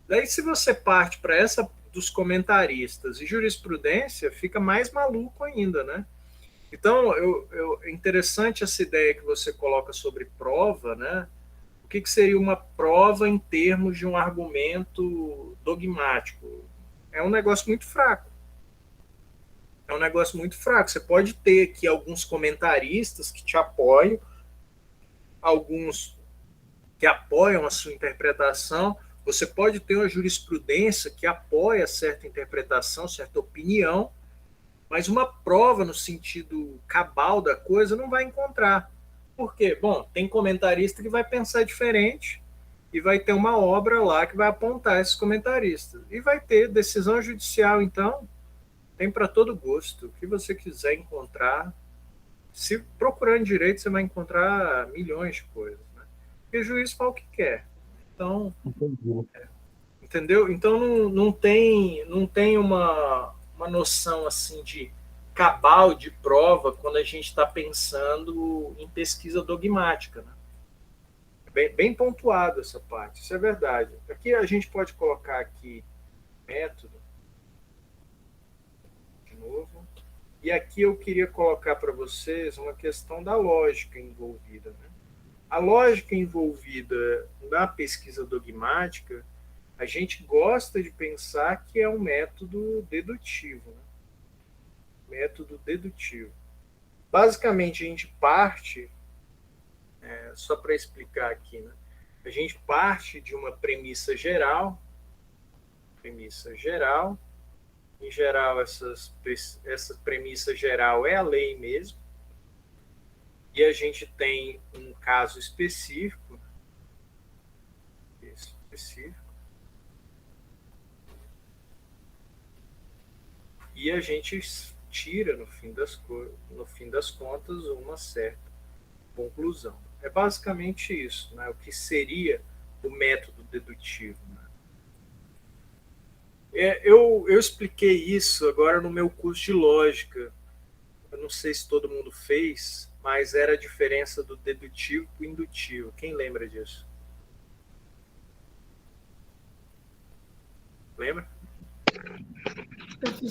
Daí, se você parte para essa dos comentaristas e jurisprudência, fica mais maluco ainda, né? Então, é interessante essa ideia que você coloca sobre prova, né? que seria uma prova em termos de um argumento dogmático? É um negócio muito fraco. É um negócio muito fraco. Você pode ter aqui alguns comentaristas que te apoiam, alguns que apoiam a sua interpretação. Você pode ter uma jurisprudência que apoia certa interpretação, certa opinião, mas uma prova no sentido cabal da coisa não vai encontrar. Por quê? Bom, tem comentarista que vai pensar diferente e vai ter uma obra lá que vai apontar esses comentaristas. E vai ter decisão judicial, então, tem para todo gosto. O que você quiser encontrar, se procurando direito, você vai encontrar milhões de coisas. Né? Porque o juiz fala o que quer. Então, entendeu? Então não tem uma noção assim de cabal de prova quando a gente está pensando em pesquisa dogmática. Né? Bem pontuado essa parte, isso é verdade. Aqui a gente pode colocar aqui método, de novo, e aqui eu queria colocar para vocês uma questão da lógica envolvida. Né? A lógica envolvida na pesquisa dogmática, a gente gosta de pensar que é um método dedutivo. Né? Método dedutivo. Basicamente, a gente parte, só para explicar aqui, né? A gente parte de uma premissa geral, em geral, essa premissa geral é a lei mesmo, e a gente tem um caso específico, e a gente tira, no fim das contas, uma certa conclusão. É basicamente isso, né? O que seria o método dedutivo. Né? Eu expliquei isso agora no meu curso de lógica. Eu não sei se todo mundo fez, mas era a diferença do dedutivo para o indutivo. Quem lembra disso? Lembra?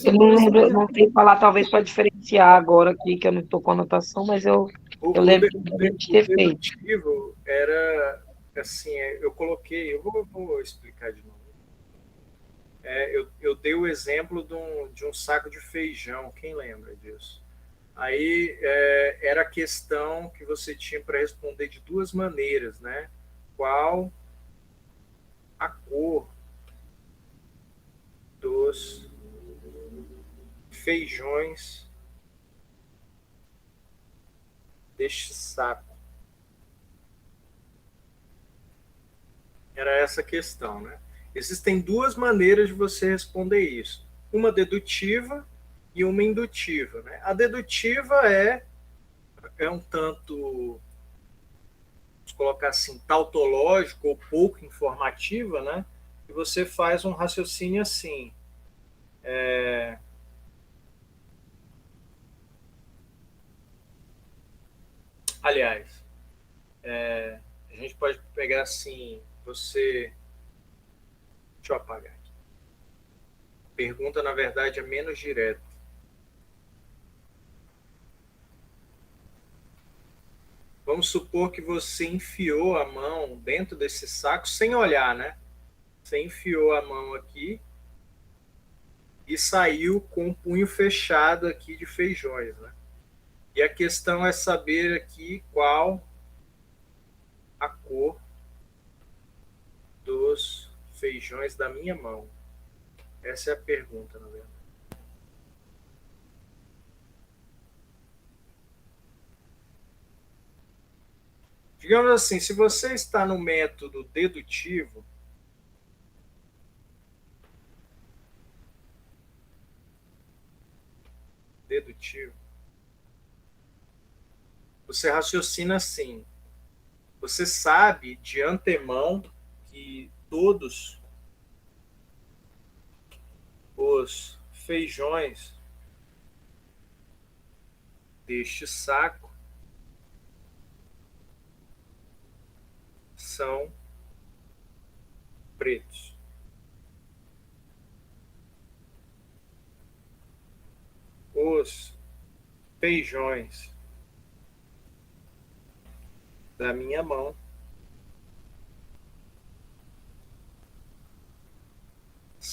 Eu não lembro, não sei falar, talvez para diferenciar agora aqui, que eu não estou com anotação, mas eu lembro de a gente ter feito. O dedutivo era, assim, eu coloquei, eu vou explicar de novo. Eu dei o exemplo de um saco de feijão, quem lembra disso? Aí era a questão que você tinha para responder de duas maneiras, né? Qual a cor dos feijões deste saco? Era essa a questão, né? Existem duas maneiras de você responder isso. Uma dedutiva e uma indutiva. Né? A dedutiva é um tanto, vamos colocar assim, tautológico ou pouco informativa, né? E você faz um raciocínio assim. Aliás, a gente pode pegar assim, você... Deixa eu apagar aqui. Pergunta, na verdade, é menos direta. Vamos supor que você enfiou a mão dentro desse saco sem olhar, né? Você enfiou a mão aqui e saiu com o punho fechado aqui de feijões, né? E a questão é saber aqui qual a cor dos feijões da minha mão. Essa é a pergunta, na verdade. Digamos assim, se você está no método dedutivo, você raciocina assim. Você sabe de antemão que todos os feijões deste saco são pretos. Os feijões da minha mão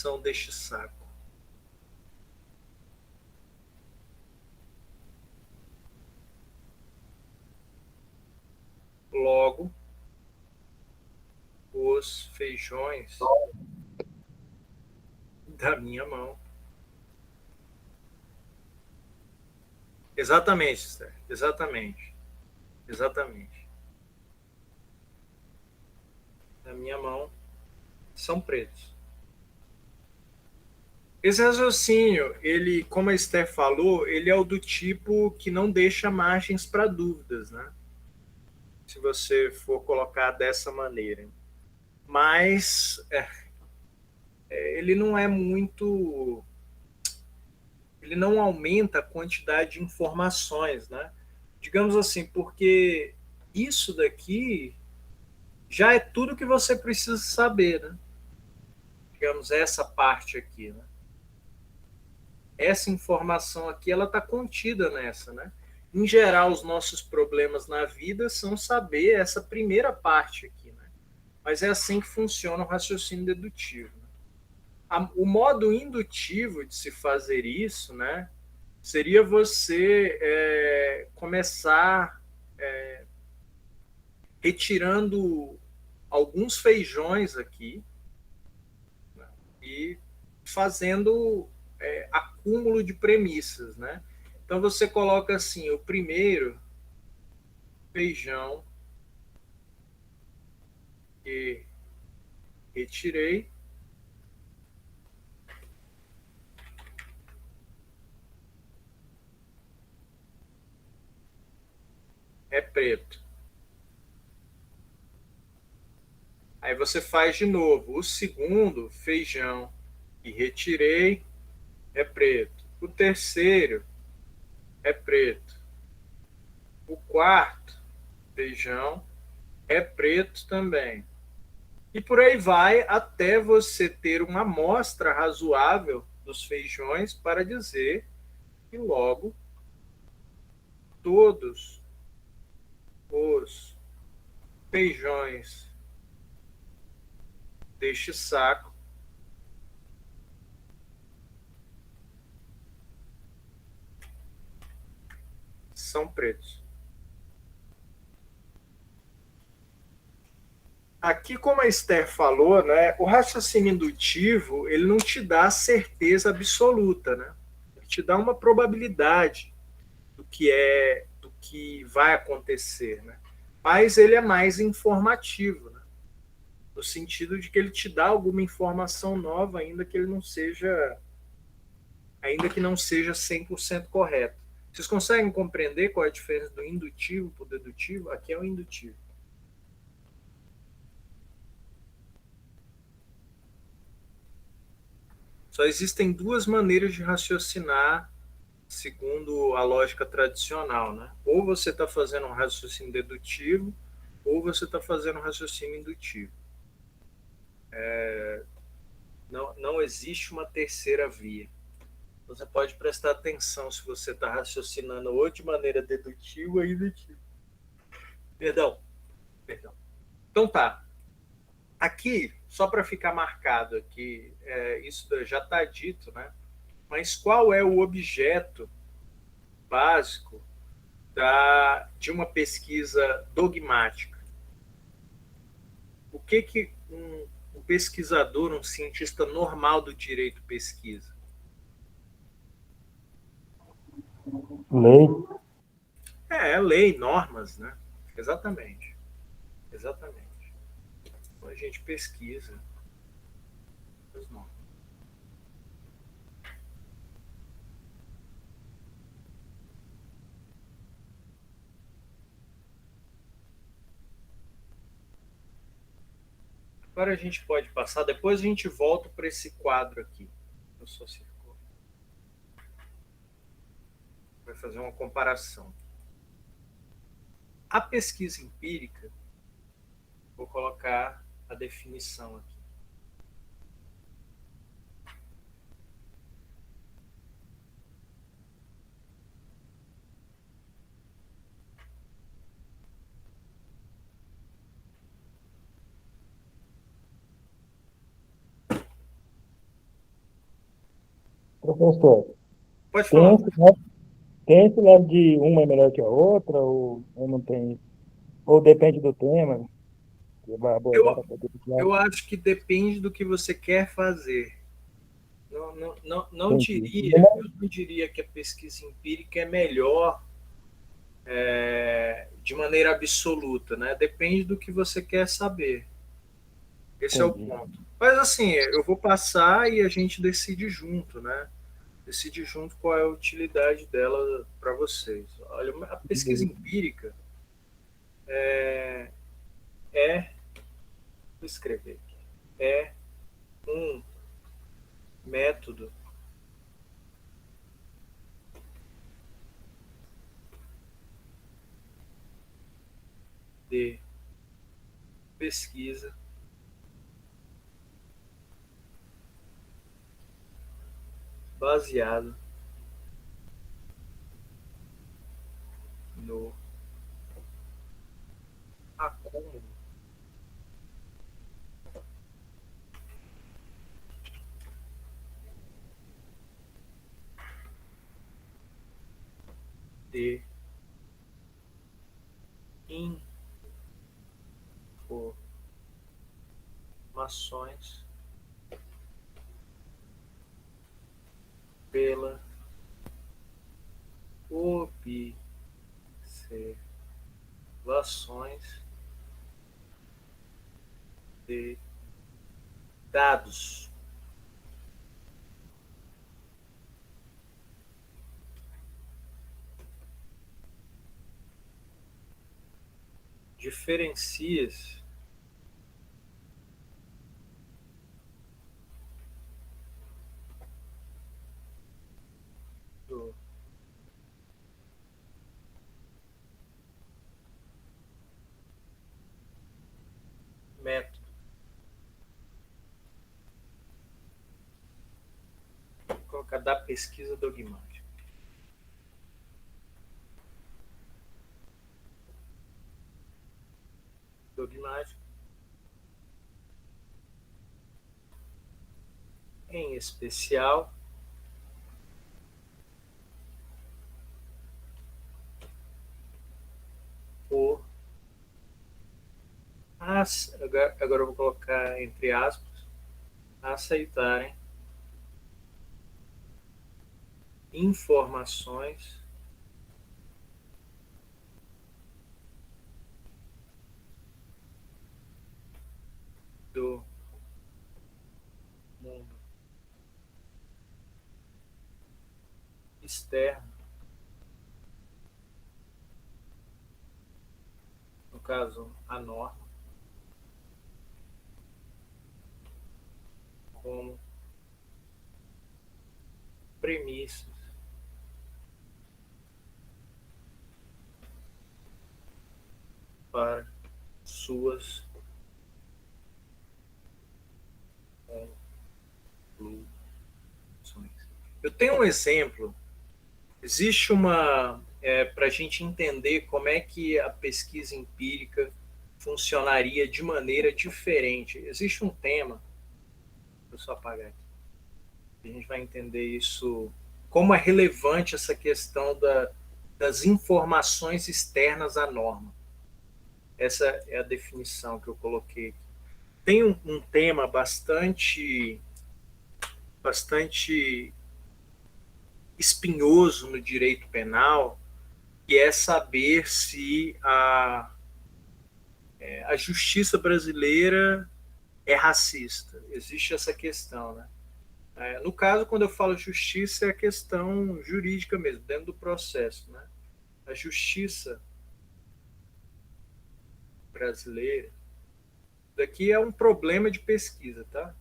definição deste saco. Logo, os feijões da minha mão. Exatamente, Esther. Exatamente. Exatamente. Da minha mão são pretos. Esse raciocínio, ele, como a Esther falou, ele é o do tipo que não deixa margens para dúvidas, né? Se você for colocar dessa maneira. Mas ele não é muito... Ele não aumenta a quantidade de informações, né? Digamos assim, porque isso daqui já é tudo que você precisa saber, né? Digamos, essa parte aqui, né? Essa informação aqui, ela está contida nessa, né? Em geral, os nossos problemas na vida são saber essa primeira parte aqui, né? Mas é assim que funciona o raciocínio dedutivo. Né? O modo indutivo de se fazer isso, né? Seria você começar retirando alguns feijões aqui, né? E fazendo acúmulo de premissas, né? Então você coloca assim, o primeiro feijão que retirei é preto. Aí você faz de novo. O segundo feijão que retirei é preto. O terceiro é preto. O quarto feijão é preto também. E por aí vai até você ter uma amostra razoável dos feijões para dizer que logo todos os feijões deste saco são pretos. Aqui, como a Esther falou, né, o raciocínio indutivo ele não te dá certeza absoluta, né? Ele te dá uma probabilidade do que vai acontecer, né? Mas ele é mais informativo, né? No sentido de que ele te dá alguma informação nova, ainda que não seja 100% correto. Vocês conseguem compreender qual é a diferença do indutivo para o dedutivo? Aqui é o indutivo. Só existem duas maneiras de raciocinar segundo a lógica tradicional, né? Ou você está fazendo um raciocínio dedutivo, ou você está fazendo um raciocínio indutivo. Não existe uma terceira via. Você pode prestar atenção se você está raciocinando ou de maneira dedutiva ou indutiva. Perdão. Então tá. Aqui, só para ficar marcado aqui, isso já está dito, né? Mas qual é o objeto básico de uma pesquisa dogmática? O que um pesquisador, um cientista normal do direito pesquisa? Lei. Lei, normas, né? Exatamente. Então a gente pesquisa as normas. Agora a gente pode passar, depois a gente volta para esse quadro aqui. Eu só circulo. Vai fazer uma comparação. A pesquisa empírica, vou colocar a definição aqui. Professor, Pode tem falar. esse lado de uma é melhor que a outra, ou não tem? Ou depende do tema que vai abordar para poder Eu acho que depende do que você quer fazer. Não entendi. eu não diria que a pesquisa empírica é melhor de maneira absoluta, né? Depende do que você quer saber. Esse é o Entendi. ponto. Mas assim, eu vou passar e a gente decide junto, né? Decide junto qual é a utilidade dela para vocês. Olha, a pesquisa empírica vou escrever aqui, é um método de pesquisa baseado no acúmulo de informações pela observações de dados. Diferencia-se do método. Vou colocar da pesquisa dogmática. Dogmática, em especial, por agora eu vou colocar entre aspas, aceitarem informações do mundo externo, no caso, a norma, como premissas para suas conclusões. Eu tenho um exemplo. Existe para a gente entender como é que a pesquisa empírica funcionaria de maneira diferente. Existe um tema, vou só apagar aqui, a gente vai entender isso, como é relevante essa questão das informações externas à norma. Essa é a definição que eu coloquei. Tem um tema bastante espinhoso no direito penal, que é saber se a justiça brasileira é racista. Existe essa questão, né? No caso, quando eu falo justiça, é a questão jurídica mesmo, dentro do processo, né? A justiça brasileira, daqui é um problema de pesquisa, tá?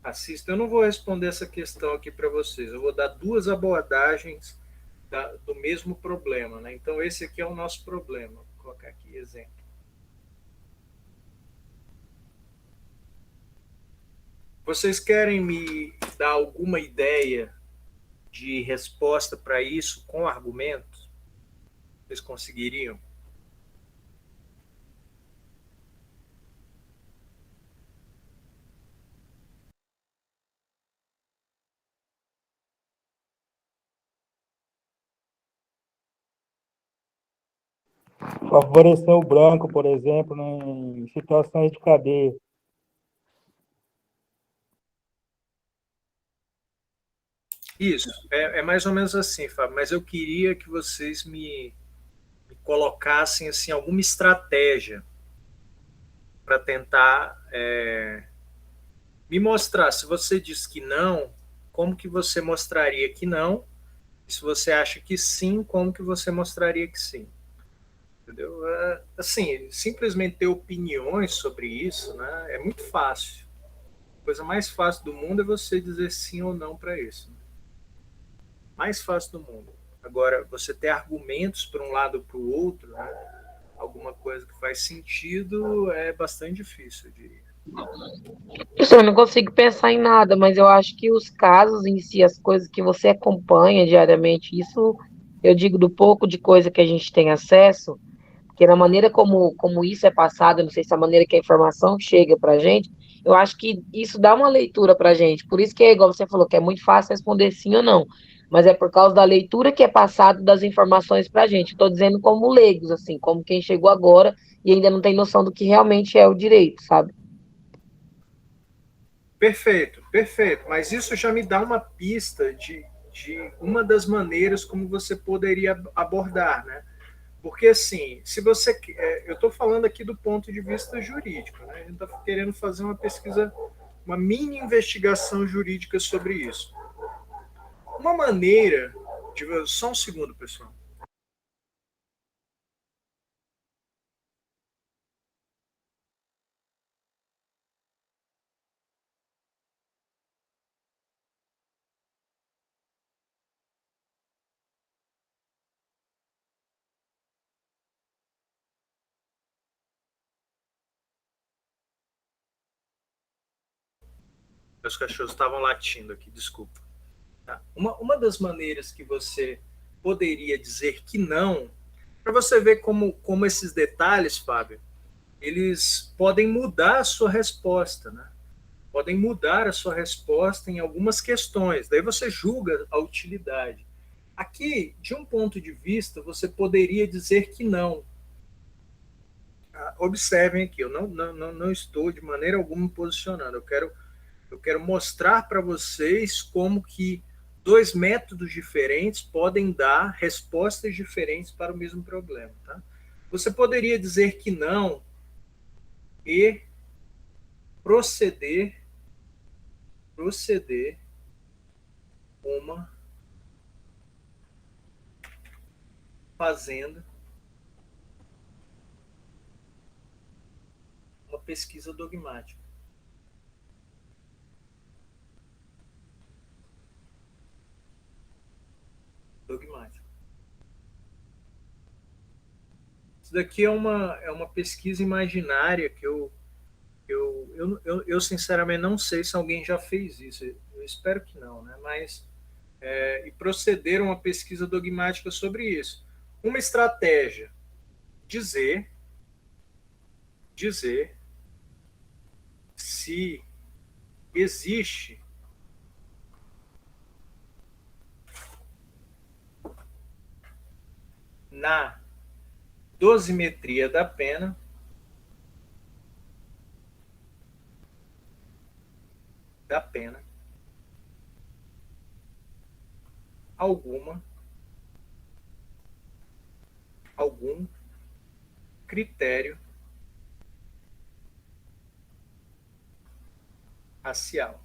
Racista. Eu não vou responder essa questão aqui para vocês. Eu vou dar duas abordagens do mesmo problema, né? Então, esse aqui é o nosso problema. Vou colocar aqui exemplo. Vocês querem me dar alguma ideia de resposta para isso com argumentos? Vocês conseguiriam? favorecer o branco, por exemplo, né, em situações de cadeia. Isso, é mais ou menos assim, Fábio, mas eu queria que vocês me colocassem assim, alguma estratégia para tentar me mostrar. Se você diz que não, como que você mostraria que não? E se você acha que sim, como que você mostraria que sim? Entendeu? Assim, simplesmente ter opiniões sobre isso, né, é muito fácil. A coisa mais fácil do mundo é você dizer sim ou não para isso. Né? Mais fácil do mundo. Agora, você ter argumentos para um lado ou para o outro, né, alguma coisa que faz sentido, é bastante difícil, eu diria. Eu não consigo pensar em nada, mas eu acho que os casos em si, as coisas que você acompanha diariamente, isso eu digo do pouco de coisa que a gente tem acesso, porque na maneira como isso é passado, eu não sei se a maneira que a informação chega para a gente, eu acho que isso dá uma leitura para a gente. Por isso que é igual você falou, que é muito fácil responder sim ou não, mas é por causa da leitura que é passado das informações para a gente. Estou dizendo como leigos, assim, como quem chegou agora e ainda não tem noção do que realmente é o direito, sabe? Perfeito, perfeito. Mas isso já me dá uma pista de uma das maneiras como você poderia abordar, né? Porque, assim, se você. Eu estou falando aqui do ponto de vista jurídico, né? A gente está querendo fazer uma pesquisa, uma mini investigação jurídica sobre isso. Uma maneira. Só um segundo, pessoal. Meus cachorros estavam latindo aqui, desculpa. Tá? Uma das maneiras que você poderia dizer que não, para você ver como esses detalhes, Fábio, eles podem mudar a sua resposta, né? Podem mudar a sua resposta em algumas questões. Daí você julga a utilidade. Aqui, de um ponto de vista, você poderia dizer que não. Observem aqui, eu não estou de maneira alguma me posicionando. Eu quero mostrar para vocês como que dois métodos diferentes podem dar respostas diferentes para o mesmo problema. Tá? Você poderia dizer que não e proceder fazendo uma pesquisa dogmática. Isso daqui é uma pesquisa imaginária que eu sinceramente não sei se alguém já fez isso. Eu espero que não, né? Mas e proceder a uma pesquisa dogmática sobre isso. Uma estratégia, dizer se existe na dosimetria da pena algum critério racial.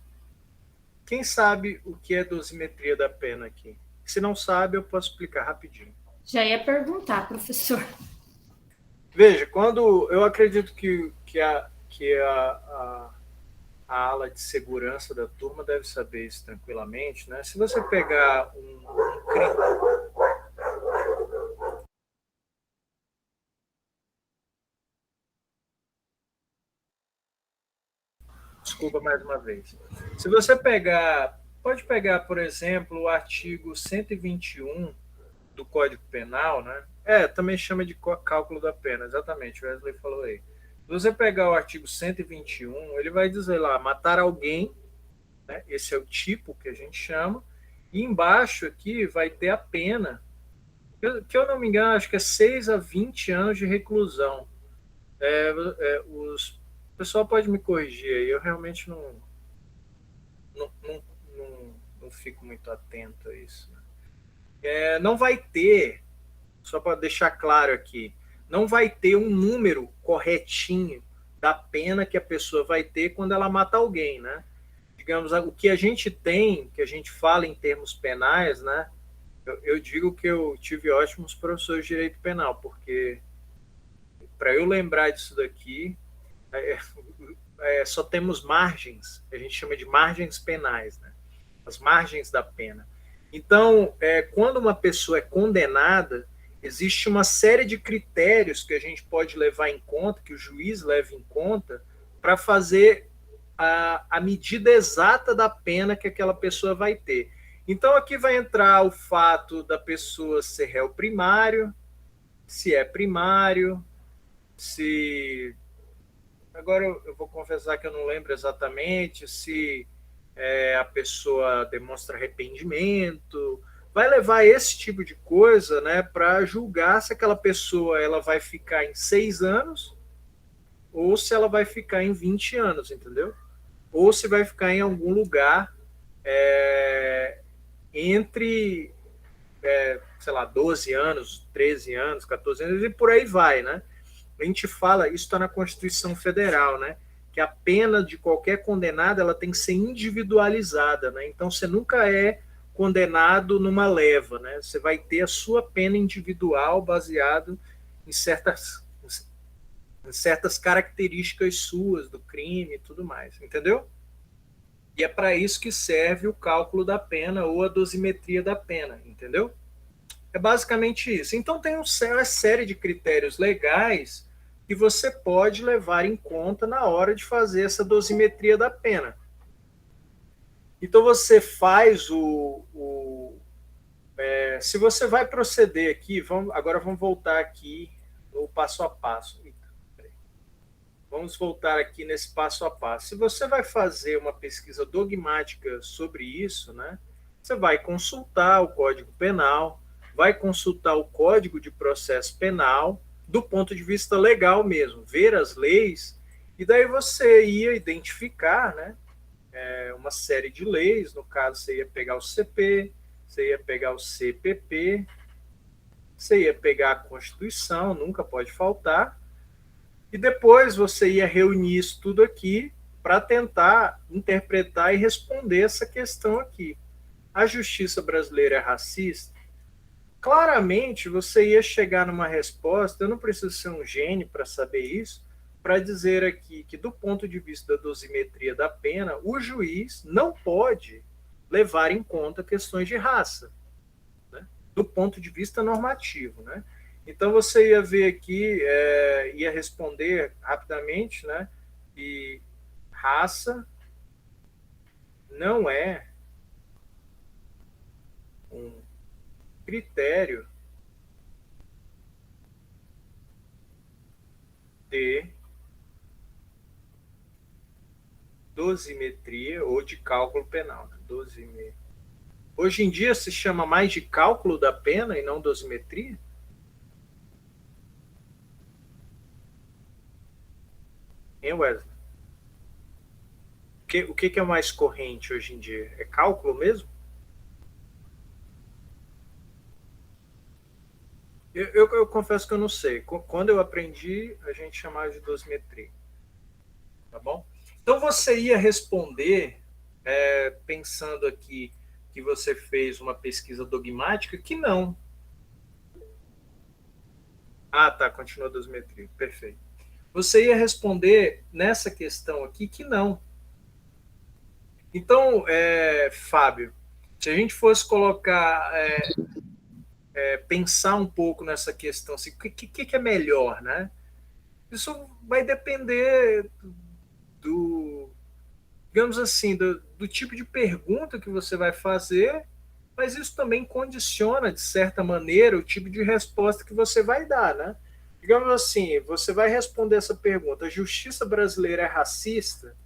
Quem sabe o que é dosimetria da pena aqui? Se não sabe, eu posso explicar rapidinho. Já ia perguntar, professor. Veja, quando eu acredito que a ala de segurança da turma deve saber isso tranquilamente, né? Se você pegar Desculpa mais uma vez. Se você pode pegar, por exemplo, o artigo 121 do Código Penal, né? Também chama de cálculo da pena, exatamente, o Wesley falou aí. Se você pegar o artigo 121, ele vai dizer lá, matar alguém, né? Esse é o tipo que a gente chama, e embaixo aqui vai ter a pena que eu não me engano, acho que é 6 a 20 anos de reclusão. O pessoal pode me corrigir aí, eu realmente não, não, não fico muito atento a isso. Não vai ter, só para deixar claro aqui, não vai ter um número corretinho da pena que a pessoa vai ter quando ela mata alguém, né? Digamos, o que a gente tem, que a gente fala em termos penais, né? Eu digo que eu tive ótimos professores de direito penal, porque para eu lembrar disso daqui, só temos margens, a gente chama de margens penais, né? As margens da pena. Então, quando uma pessoa é condenada, existe uma série de critérios que a gente pode levar em conta, que o juiz leva em conta, para fazer a medida exata da pena que aquela pessoa vai ter. Então, aqui vai entrar o fato da pessoa ser réu primário, se é primário, se... Agora eu vou confessar que eu não lembro exatamente se a pessoa demonstra arrependimento. Vai levar esse tipo de coisa, né, para julgar se aquela pessoa ela vai ficar em 6 anos ou se ela vai ficar em 20 anos, entendeu? Ou se vai ficar em algum lugar entre, sei lá, 12 anos, 13 anos, 14 anos e por aí vai, né? A gente fala, isso está na Constituição Federal, né? Que a pena de qualquer condenado ela tem que ser individualizada, né? Então você nunca é condenado numa leva, né? Você vai ter a sua pena individual baseado em certas características suas do crime e tudo mais, entendeu? E é para isso que serve o cálculo da pena ou a dosimetria da pena, entendeu? É basicamente isso. Então tem uma série de critérios legais que você pode levar em conta na hora de fazer essa dosimetria da pena. Então você faz se você vai proceder aqui, agora vamos voltar aqui no passo a passo. Vamos voltar aqui nesse passo a passo. Se você vai fazer uma pesquisa dogmática sobre isso, né, você vai consultar o Código Penal, vai consultar o Código de Processo Penal, do ponto de vista legal mesmo, ver as leis, e daí você ia identificar, né, uma série de leis. No caso, você ia pegar o CP, você ia pegar o CPP, você ia pegar a Constituição, nunca pode faltar, e depois você ia reunir isso tudo aqui para tentar interpretar e responder essa questão aqui. A justiça brasileira é racista? Claramente você ia chegar numa resposta, eu não preciso ser um gênio para saber isso, para dizer aqui que do ponto de vista da dosimetria da pena, o juiz não pode levar em conta questões de raça, né, do ponto de vista normativo, né? Então você ia ver aqui, ia responder rapidamente, né? E raça não é um critério de dosimetria ou de cálculo penal. Dosimetria. Hoje em dia se chama mais de cálculo da pena e não dosimetria? Hein, Wesley? O que é mais corrente hoje em dia? É cálculo mesmo? Eu confesso que eu não sei. Quando eu aprendi, a gente chamava de dosimetria. Tá bom? Então você ia responder, pensando aqui que você fez uma pesquisa dogmática, que não. Ah, tá, continua a dosimetria. Perfeito. Você ia responder nessa questão aqui que não. Então, Fábio, se a gente fosse colocar, pensar um pouco nessa questão, assim, o que é melhor, né? Isso vai depender digamos assim, do tipo de pergunta que você vai fazer, mas isso também condiciona, de certa maneira, o tipo de resposta que você vai dar, né? Digamos assim, você vai responder essa pergunta: a justiça brasileira é racista?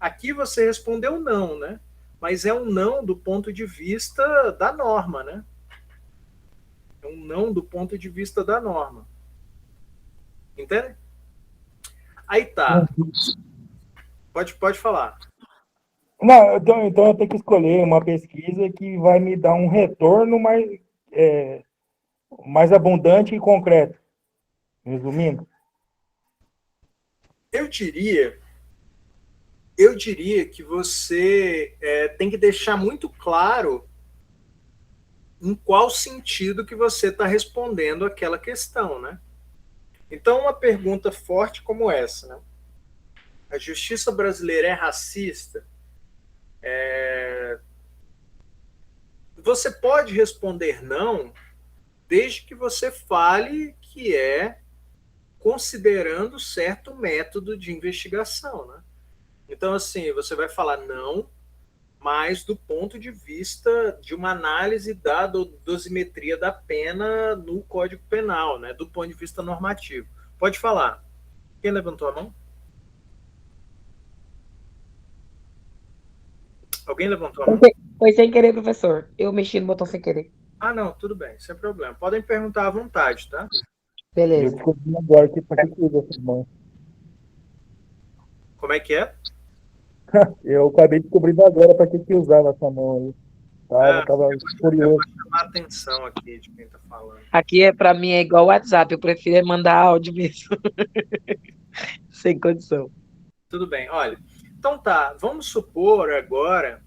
Aqui você respondeu não, né? Mas é um não do ponto de vista da norma, né? É um não do ponto de vista da norma. Entende? Aí tá. Pode falar. Não, então eu tenho que escolher uma pesquisa que vai me dar um retorno mais abundante e concreto. Resumindo. Eu diria que você tem que deixar muito claro em qual sentido que você está respondendo aquela questão, né? Então, uma pergunta forte como essa, né? A justiça brasileira é racista? Você pode responder não, desde que você fale que é considerando certo método de investigação, né? Então, assim, você vai falar não, mas do ponto de vista de uma análise da dosimetria da pena no Código Penal, né? Do ponto de vista normativo. Pode falar. Quem levantou a mão? Alguém levantou a mão? Foi sem querer, professor. Eu mexi no botão sem querer. Ah, não, tudo bem, sem problema. Podem perguntar à vontade, tá? Beleza. Eu descobri agora que para que usa essa mão. Como é que é? Eu acabei descobrindo agora para que usava essa mão aí. Tava curioso. Eu vou chamar a atenção aqui de quem está falando. Aqui, para mim, é igual o WhatsApp. Eu prefiro mandar áudio mesmo. Sem condição. Tudo bem, olha. Então tá, vamos supor agora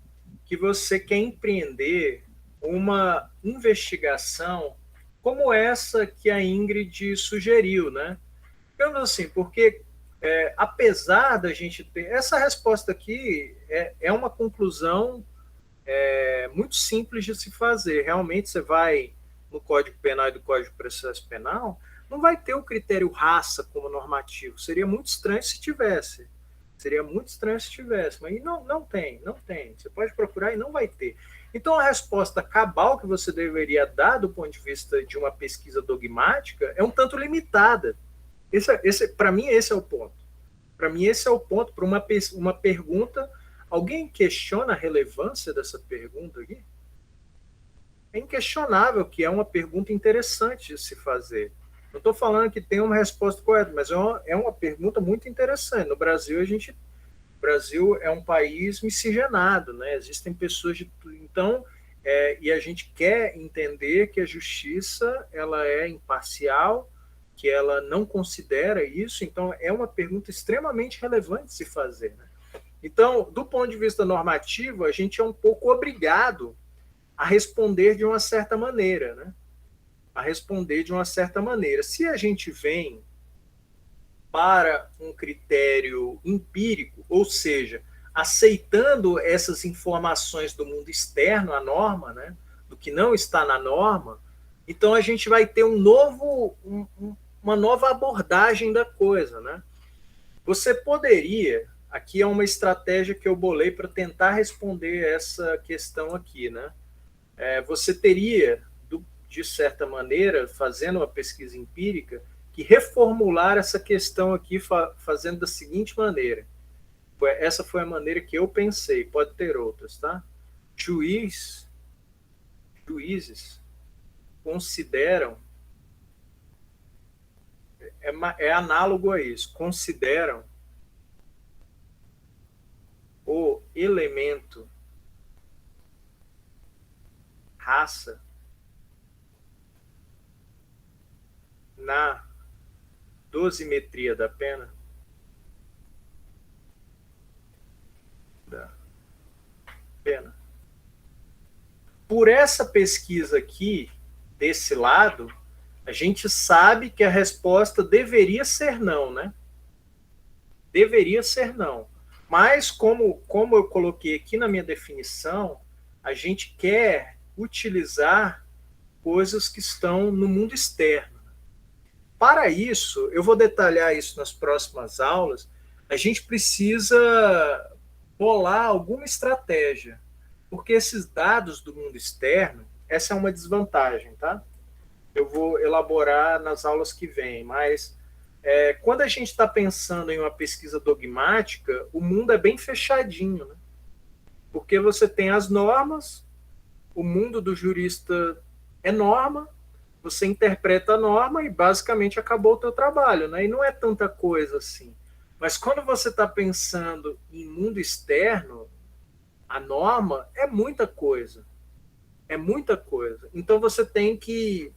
que você quer empreender uma investigação como essa que a Ingrid sugeriu, né? Digamos assim, porque apesar da gente ter... Essa resposta aqui é uma conclusão muito simples de se fazer. Realmente você vai no Código Penal e do Código de Processo Penal, não vai ter o critério raça como normativo. Seria muito estranho se tivesse. Mas não tem. Você pode procurar e não vai ter. Então, a resposta cabal que você deveria dar do ponto de vista de uma pesquisa dogmática é um tanto limitada. Para mim, esse é o ponto. Para mim, esse é o ponto para uma pergunta. Alguém questiona a relevância dessa pergunta aqui? É inquestionável que é uma pergunta interessante de se fazer. Não estou falando que tem uma resposta correta, mas é uma pergunta muito interessante. No Brasil, o Brasil é um país miscigenado, né? Existem pessoas de tudo. Então, e a gente quer entender que a justiça ela é imparcial, que ela não considera isso. Então, é uma pergunta extremamente relevante de se fazer, né? Então, do ponto de vista normativo, a gente é um pouco obrigado a responder de uma certa maneira, né? Se a gente vem para um critério empírico, ou seja, aceitando essas informações do mundo externo à norma, né, do que não está na norma, então a gente vai ter uma nova abordagem da coisa, né? Você poderia, aqui é uma estratégia que eu bolei para tentar responder essa questão aqui, né? Você teria, de certa maneira, fazendo uma pesquisa empírica, que reformular essa questão aqui fazendo da seguinte maneira. Essa foi a maneira que eu pensei, pode ter outras, tá? Juízes consideram, é análogo a isso, consideram o elemento raça na dosimetria da pena, Por essa pesquisa aqui, desse lado, a gente sabe que a resposta deveria ser não, né? Deveria ser não. Mas, como eu coloquei aqui na minha definição, a gente quer utilizar coisas que estão no mundo externo. Para isso, eu vou detalhar isso nas próximas aulas, a gente precisa bolar alguma estratégia, porque esses dados do mundo externo, essa é uma desvantagem, tá? Eu vou elaborar nas aulas que vêm, mas quando a gente está pensando em uma pesquisa dogmática, o mundo é bem fechadinho, né? Porque você tem as normas, o mundo do jurista é norma, você interpreta a norma e basicamente acabou o teu trabalho, né? E não é tanta coisa assim. Mas quando você está pensando em mundo externo, a norma é muita coisa. É muita coisa. Então você tem que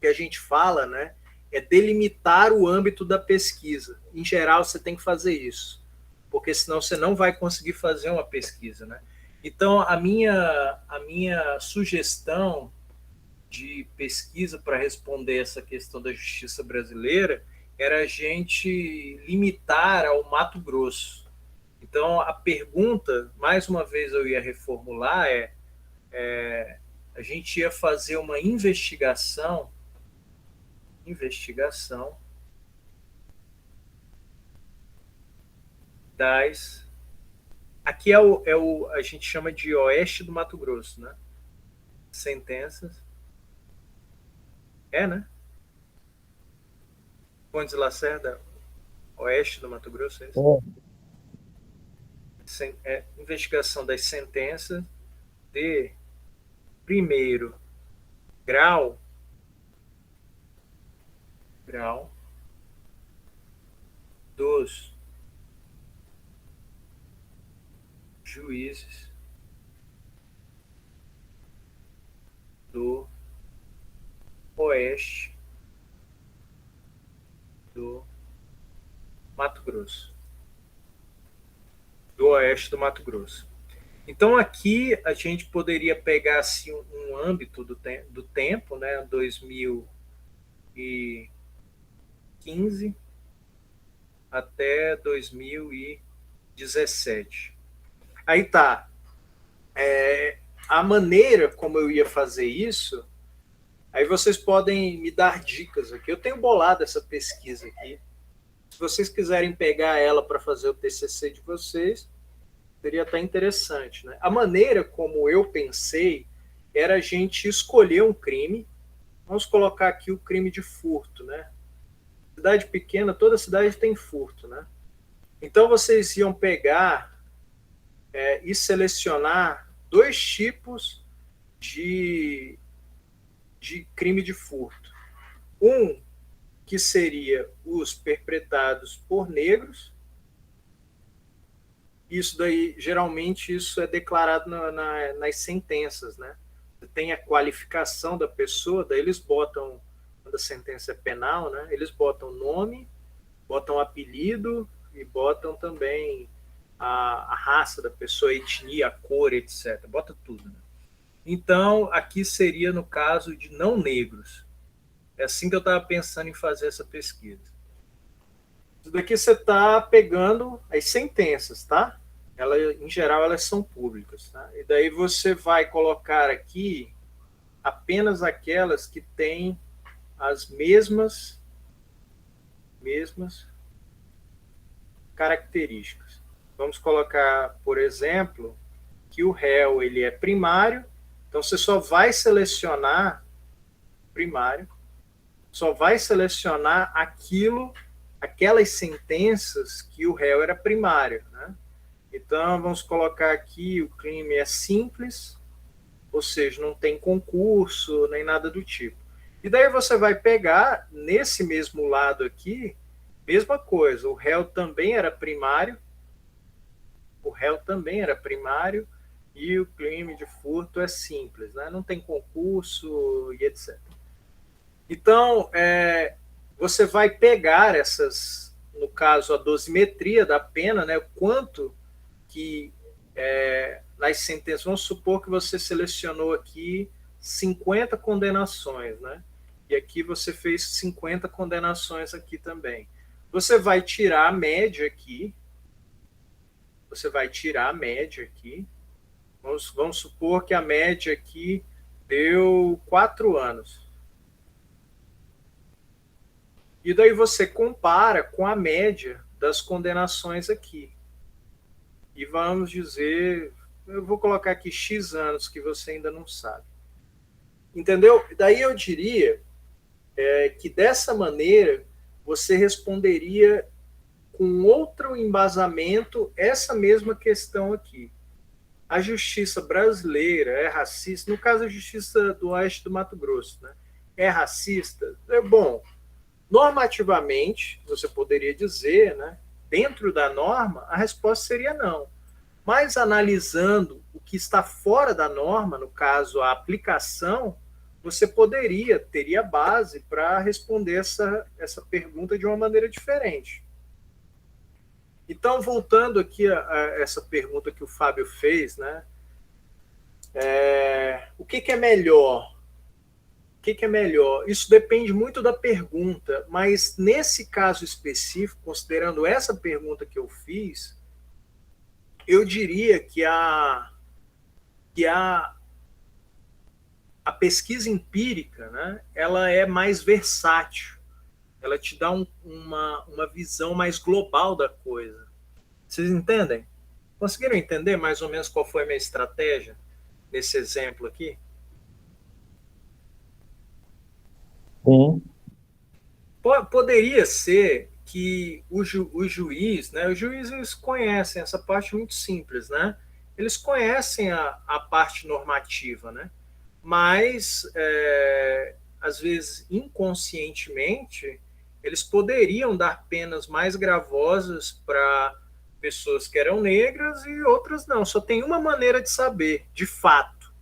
a gente fala, né, é delimitar o âmbito da pesquisa. Em geral, você tem que fazer isso, porque senão você não vai conseguir fazer uma pesquisa, né? Então, a minha sugestão de pesquisa para responder essa questão da justiça brasileira era a gente limitar ao Mato Grosso. Então, a pergunta, mais uma vez eu ia reformular, a gente ia fazer uma investigação das... Aqui a gente chama de oeste do Mato Grosso, né? Sentenças. Né? Pontes Lacerda, oeste do Mato Grosso, é isso? Investigação das sentenças de primeiro grau dos juízes do oeste do Mato Grosso. Do oeste do Mato Grosso. Então, aqui a gente poderia pegar assim, um âmbito do tempo, né, 2015 até 2017. Aí tá. A maneira como eu ia fazer isso, aí vocês podem me dar dicas aqui. Eu tenho bolado essa pesquisa aqui. Se vocês quiserem pegar ela para fazer o TCC de vocês, seria até interessante, né? A maneira como eu pensei era a gente escolher um crime. Vamos colocar aqui o crime de furto, né? Cidade pequena, toda cidade tem furto, né? Então vocês iam pegar e selecionar 2 tipos de crime de furto. Um que seria os perpetrados por negros. Isso daí, geralmente, isso é declarado nas sentenças, né? Tem a qualificação da pessoa, daí eles botam, quando a sentença é penal, né? Eles botam nome, botam apelido e botam também a raça da pessoa, a etnia, a cor, etc. Bota tudo, né? Então, aqui seria no caso de não negros. É assim que eu estava pensando em fazer essa pesquisa. Isso daqui você está pegando as sentenças, tá? Em geral, elas são públicas, tá? E daí você vai colocar aqui apenas aquelas que têm as mesmas características. Vamos colocar, por exemplo, que o réu ele é primário, então você só vai selecionar primário, só vai selecionar aquelas sentenças que o réu era primário, né? Então, vamos colocar aqui, o crime é simples, ou seja, não tem concurso, nem nada do tipo. E daí você vai pegar, nesse mesmo lado aqui, mesma coisa, o réu também era primário, e o crime de furto é simples, né? Não tem concurso e etc. Então, você vai pegar essas, no caso, a dosimetria da pena, né? O quanto que nas sentenças, vamos supor que você selecionou aqui 50 condenações, né? E aqui você fez 50 condenações aqui também. Você vai tirar a média aqui. Vamos supor que a média aqui deu 4 anos. E daí você compara com a média das condenações aqui. E vamos dizer, eu vou colocar aqui X anos, que você ainda não sabe. Entendeu? Daí eu diria que dessa maneira você responderia com outro embasamento essa mesma questão aqui. A justiça brasileira é racista, no caso a justiça do oeste do Mato Grosso, né? é racista? Bom, normativamente, você poderia dizer, né, dentro da norma, a resposta seria não. Mas analisando o que está fora da norma, no caso, a aplicação, você teria base para responder essa pergunta de uma maneira diferente. Então, voltando aqui a essa pergunta que o Fábio fez, né? O que é melhor? O que é melhor? Isso depende muito da pergunta, mas nesse caso específico, considerando essa pergunta que eu fiz, eu diria que a pesquisa empírica, né, ela é mais versátil. Ela te dá uma visão mais global da coisa. Vocês entendem? Conseguiram entender mais ou menos qual foi a minha estratégia nesse exemplo aqui? Sim. Poderia ser que o juiz, né, os juízes conhecem essa parte muito simples, né? Eles conhecem a parte normativa, né? Mas, às vezes, inconscientemente, eles poderiam dar penas mais gravosas para pessoas que eram negras e outras não. Só tem uma maneira de saber, de fato,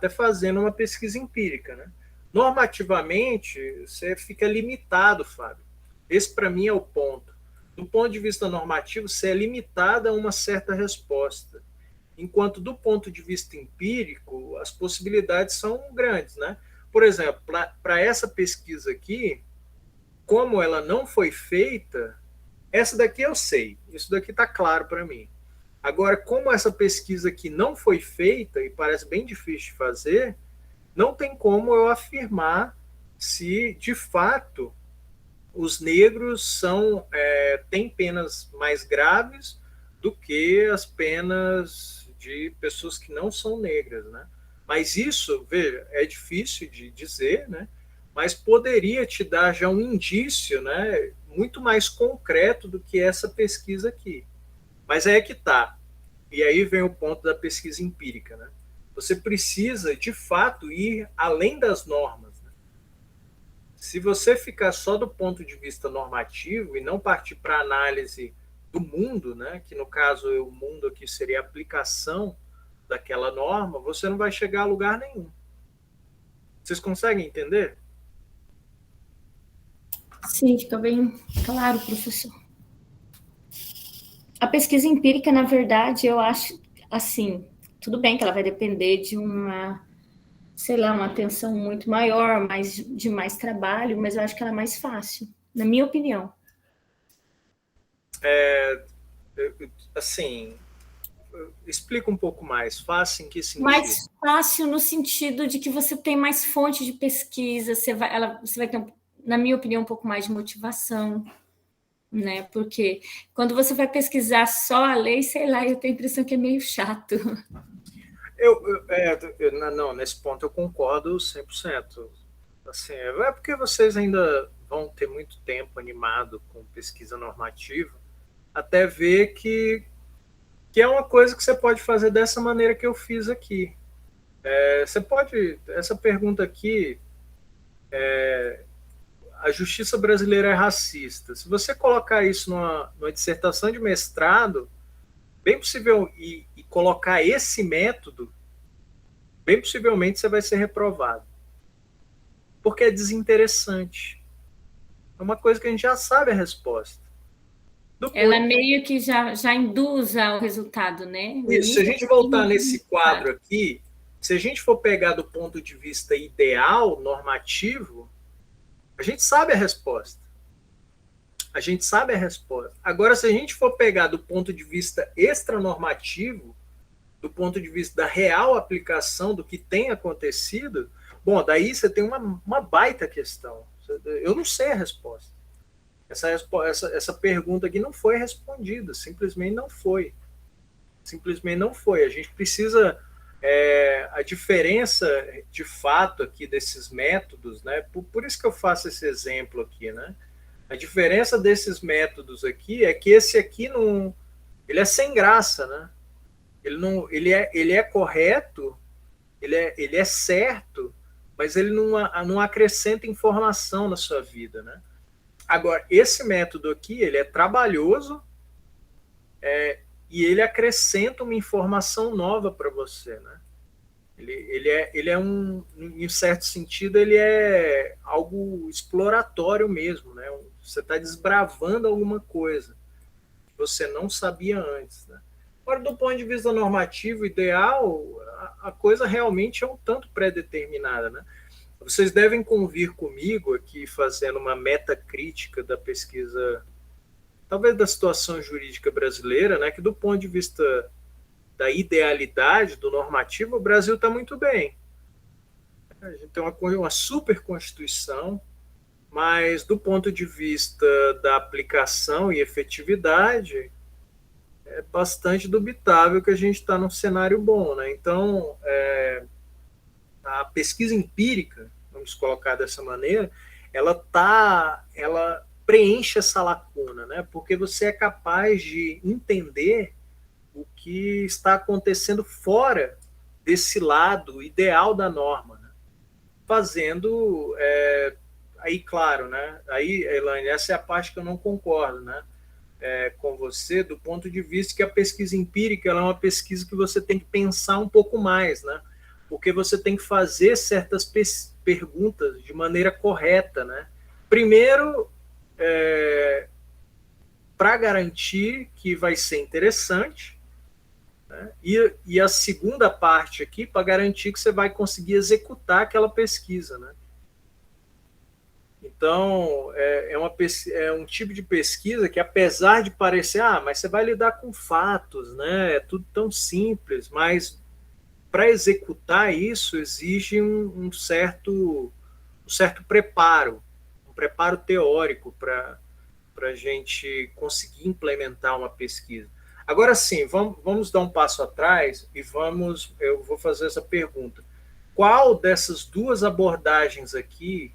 é fazendo uma pesquisa empírica, né? Normativamente, você fica limitado, Fábio. Esse, para mim, é o ponto. Do ponto de vista normativo, você é limitado a uma certa resposta. Enquanto, do ponto de vista empírico, as possibilidades são grandes, né? Por exemplo, para essa pesquisa aqui, como ela não foi feita, essa daqui eu sei. Isso daqui está claro para mim. Agora, como essa pesquisa aqui não foi feita, e parece bem difícil de fazer, não tem como eu afirmar se, de fato, os negros têm penas mais graves do que as penas de pessoas que não são negras, né? Mas isso, veja, é difícil de dizer, né? Mas poderia te dar já um indício, né, muito mais concreto do que essa pesquisa aqui. Mas é que tá. E aí vem o ponto da pesquisa empírica, né? Você precisa, de fato, ir além das normas. Né? Se você ficar só do ponto de vista normativo e não partir para a análise do mundo, né, que no caso o mundo aqui seria a aplicação daquela norma, você não vai chegar a lugar nenhum. Vocês conseguem entender? Sim, fica bem claro, professor. A pesquisa empírica, na verdade, eu acho, assim, tudo bem que ela vai depender de uma atenção muito maior, de mais trabalho, mas eu acho que ela é mais fácil, na minha opinião. Assim, explica um pouco mais. Fácil em que sentido? Mais fácil no sentido de que você tem mais fonte de pesquisa, você vai ter, na minha opinião, um pouco mais de motivação, né? Porque quando você vai pesquisar só a lei, sei lá, eu tenho a impressão que é meio chato. Não, nesse ponto eu concordo 100%. Assim, é porque vocês ainda vão ter muito tempo animado com pesquisa normativa, até ver que é uma coisa que você pode fazer dessa maneira que eu fiz aqui. Você pode... Essa pergunta aqui, a justiça brasileira é racista. Se você colocar isso numa dissertação de mestrado, bem possível, e colocar esse método, bem possivelmente você vai ser reprovado. Porque Desinteressante. É uma coisa que a gente já sabe a resposta. Ela meio que já induz ao resultado, né? Isso, se a gente voltar nesse quadro aqui, se a gente for pegar do ponto de vista ideal, normativo, a gente sabe a resposta. A gente sabe a resposta. Agora, se a gente for pegar do ponto de vista extranormativo, do ponto de vista da real aplicação do que tem acontecido, bom, daí você tem uma baita questão. Eu não sei a resposta. Essa pergunta aqui não foi respondida, simplesmente não foi. Simplesmente não foi. A gente precisa... a diferença, de fato, aqui desses métodos, né? Por isso que eu faço esse exemplo aqui, né? A diferença desses métodos aqui é que esse aqui não... Ele é sem graça, né? Ele é correto, ele é certo, mas ele não acrescenta informação na sua vida, né? Agora, esse método aqui, ele é trabalhoso, e ele acrescenta uma informação nova para você, né? Ele é em certo sentido, ele é algo exploratório mesmo, né? Você está desbravando alguma coisa que você não sabia antes, né? Agora, do ponto de vista normativo, ideal, a coisa realmente é um tanto pré-determinada, né? Vocês devem convir comigo aqui, fazendo uma metacrítica da pesquisa, talvez da situação jurídica brasileira, né? Que do ponto de vista da idealidade, do normativo, o Brasil está muito bem. A gente tem uma super Constituição, mas do ponto de vista da aplicação e efetividade, é bastante dubitável que a gente está num cenário bom, né? Então, a pesquisa empírica, vamos colocar dessa maneira, ela preenche essa lacuna, né? Porque você é capaz de entender o que está acontecendo fora desse lado ideal da norma, né? Fazendo, aí claro, né? Aí, Elaine, essa é a parte que eu não concordo, né? Com você, do ponto de vista que a pesquisa empírica ela é uma pesquisa que você tem que pensar um pouco mais, né? Porque você tem que fazer certas perguntas de maneira correta, né? Primeiro, para garantir que vai ser interessante, né? E a segunda parte aqui, para garantir que você vai conseguir executar aquela pesquisa, né? Então, é um tipo de pesquisa que, apesar de parecer, mas você vai lidar com fatos, né? É tudo tão simples, mas para executar isso exige um certo preparo, um preparo teórico para a gente conseguir implementar uma pesquisa. Agora sim, vamos dar um passo atrás e eu vou fazer essa pergunta. Qual dessas duas abordagens aqui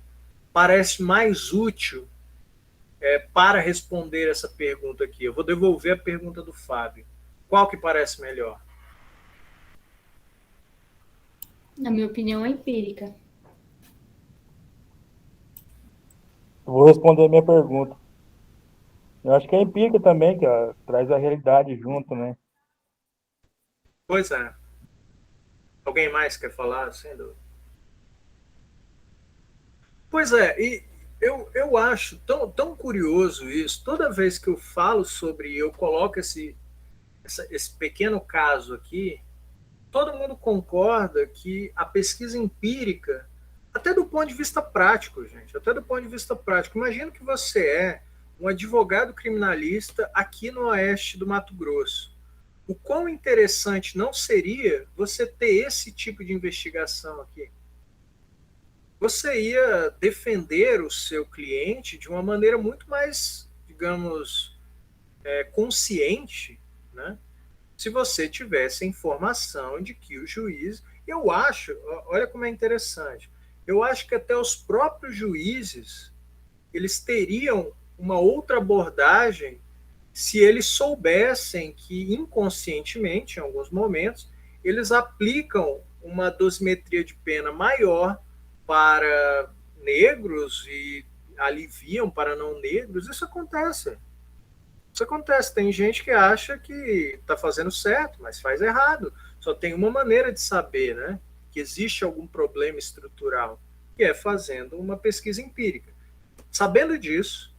parece mais útil para responder essa pergunta aqui? Eu vou devolver a pergunta do Fábio. Qual que parece melhor? Na minha opinião, é empírica. Eu vou responder a minha pergunta. Eu acho que é empírica também, que traz a realidade junto, né? Pois é. Alguém mais quer falar? Sem dúvida. Pois é, e eu acho tão curioso isso. Toda vez que eu falo eu coloco esse pequeno caso aqui, todo mundo concorda que a pesquisa empírica, até do ponto de vista prático, gente, até do ponto de vista prático, imagina que você é um advogado criminalista aqui no oeste do Mato Grosso. O quão interessante não seria você ter esse tipo de investigação aqui? Você ia defender o seu cliente de uma maneira muito mais, digamos, consciente, né? Se você tivesse a informação de que o juiz... Eu acho, olha como é interessante, eu acho que até os próprios juízes, eles teriam uma outra abordagem se eles soubessem que inconscientemente, em alguns momentos, eles aplicam uma dosimetria de pena maior para negros e aliviam para não negros. Isso acontece. Isso acontece. Tem gente que acha que está fazendo certo, mas faz errado. Só tem uma maneira de saber, né, que existe algum problema estrutural, que é fazendo uma pesquisa empírica. Sabendo disso,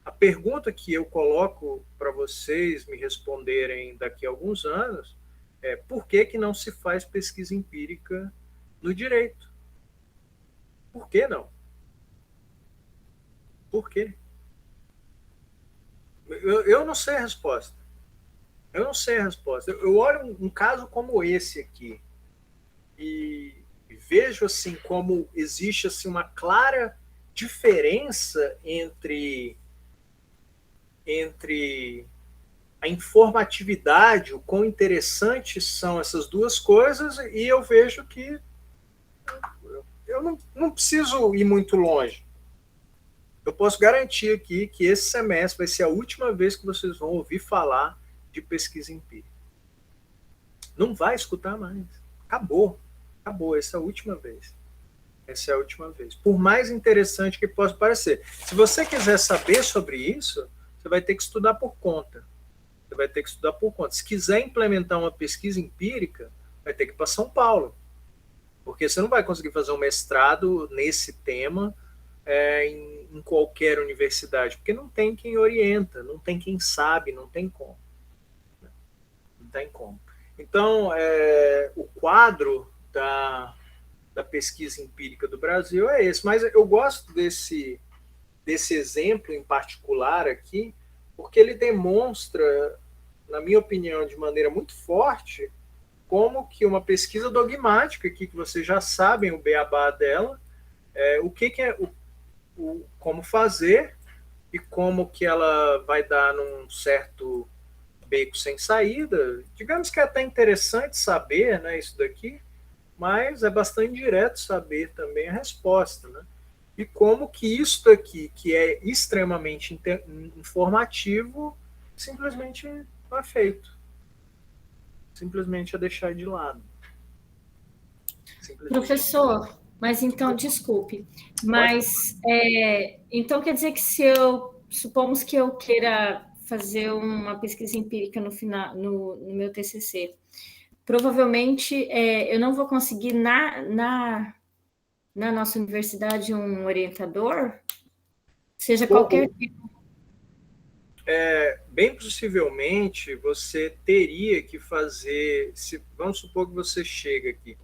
a pergunta que eu coloco para vocês me responderem daqui a alguns anos é: por que não se faz pesquisa empírica no direito? Por que não? Por quê? Eu não sei a resposta. Eu não sei a resposta. Eu olho um caso como esse aqui e vejo assim como existe assim uma clara diferença entre a informatividade, o quão interessantes são essas duas coisas, e eu vejo que eu não preciso ir muito longe. Eu posso garantir aqui que esse semestre vai ser a última vez que vocês vão ouvir falar de pesquisa empírica. Não vai escutar mais. Acabou. Acabou, essa é a última vez. Essa é a última vez. Por mais interessante que possa parecer. Se você quiser saber sobre isso, você vai ter que estudar por conta. Você vai ter que estudar por conta. Se quiser implementar uma pesquisa empírica, vai ter que ir para São Paulo. Porque você não vai conseguir fazer um mestrado nesse tema em qualquer universidade, porque não tem quem orienta, não tem quem sabe, não tem como. Não tem como. Então, o quadro da pesquisa empírica do Brasil é esse. Mas eu gosto desse exemplo em particular aqui, porque ele demonstra, na minha opinião, de maneira muito forte, como que uma pesquisa dogmática, aqui que vocês já sabem o beabá dela, o que é como fazer e como que ela vai dar num certo beco sem saída. Digamos que é até interessante saber, né, isso daqui, mas é bastante direto saber também a resposta, né? E como que isso daqui, que é extremamente informativo, simplesmente não é feito. Simplesmente é deixar de lado. Professor, mas então, desculpe, mas então quer dizer que supomos que eu queira fazer uma pesquisa empírica no meu TCC, provavelmente eu não vou conseguir na nossa universidade um orientador, seja qualquer tipo. Bem possivelmente você teria que fazer, vamos supor que você chega aqui.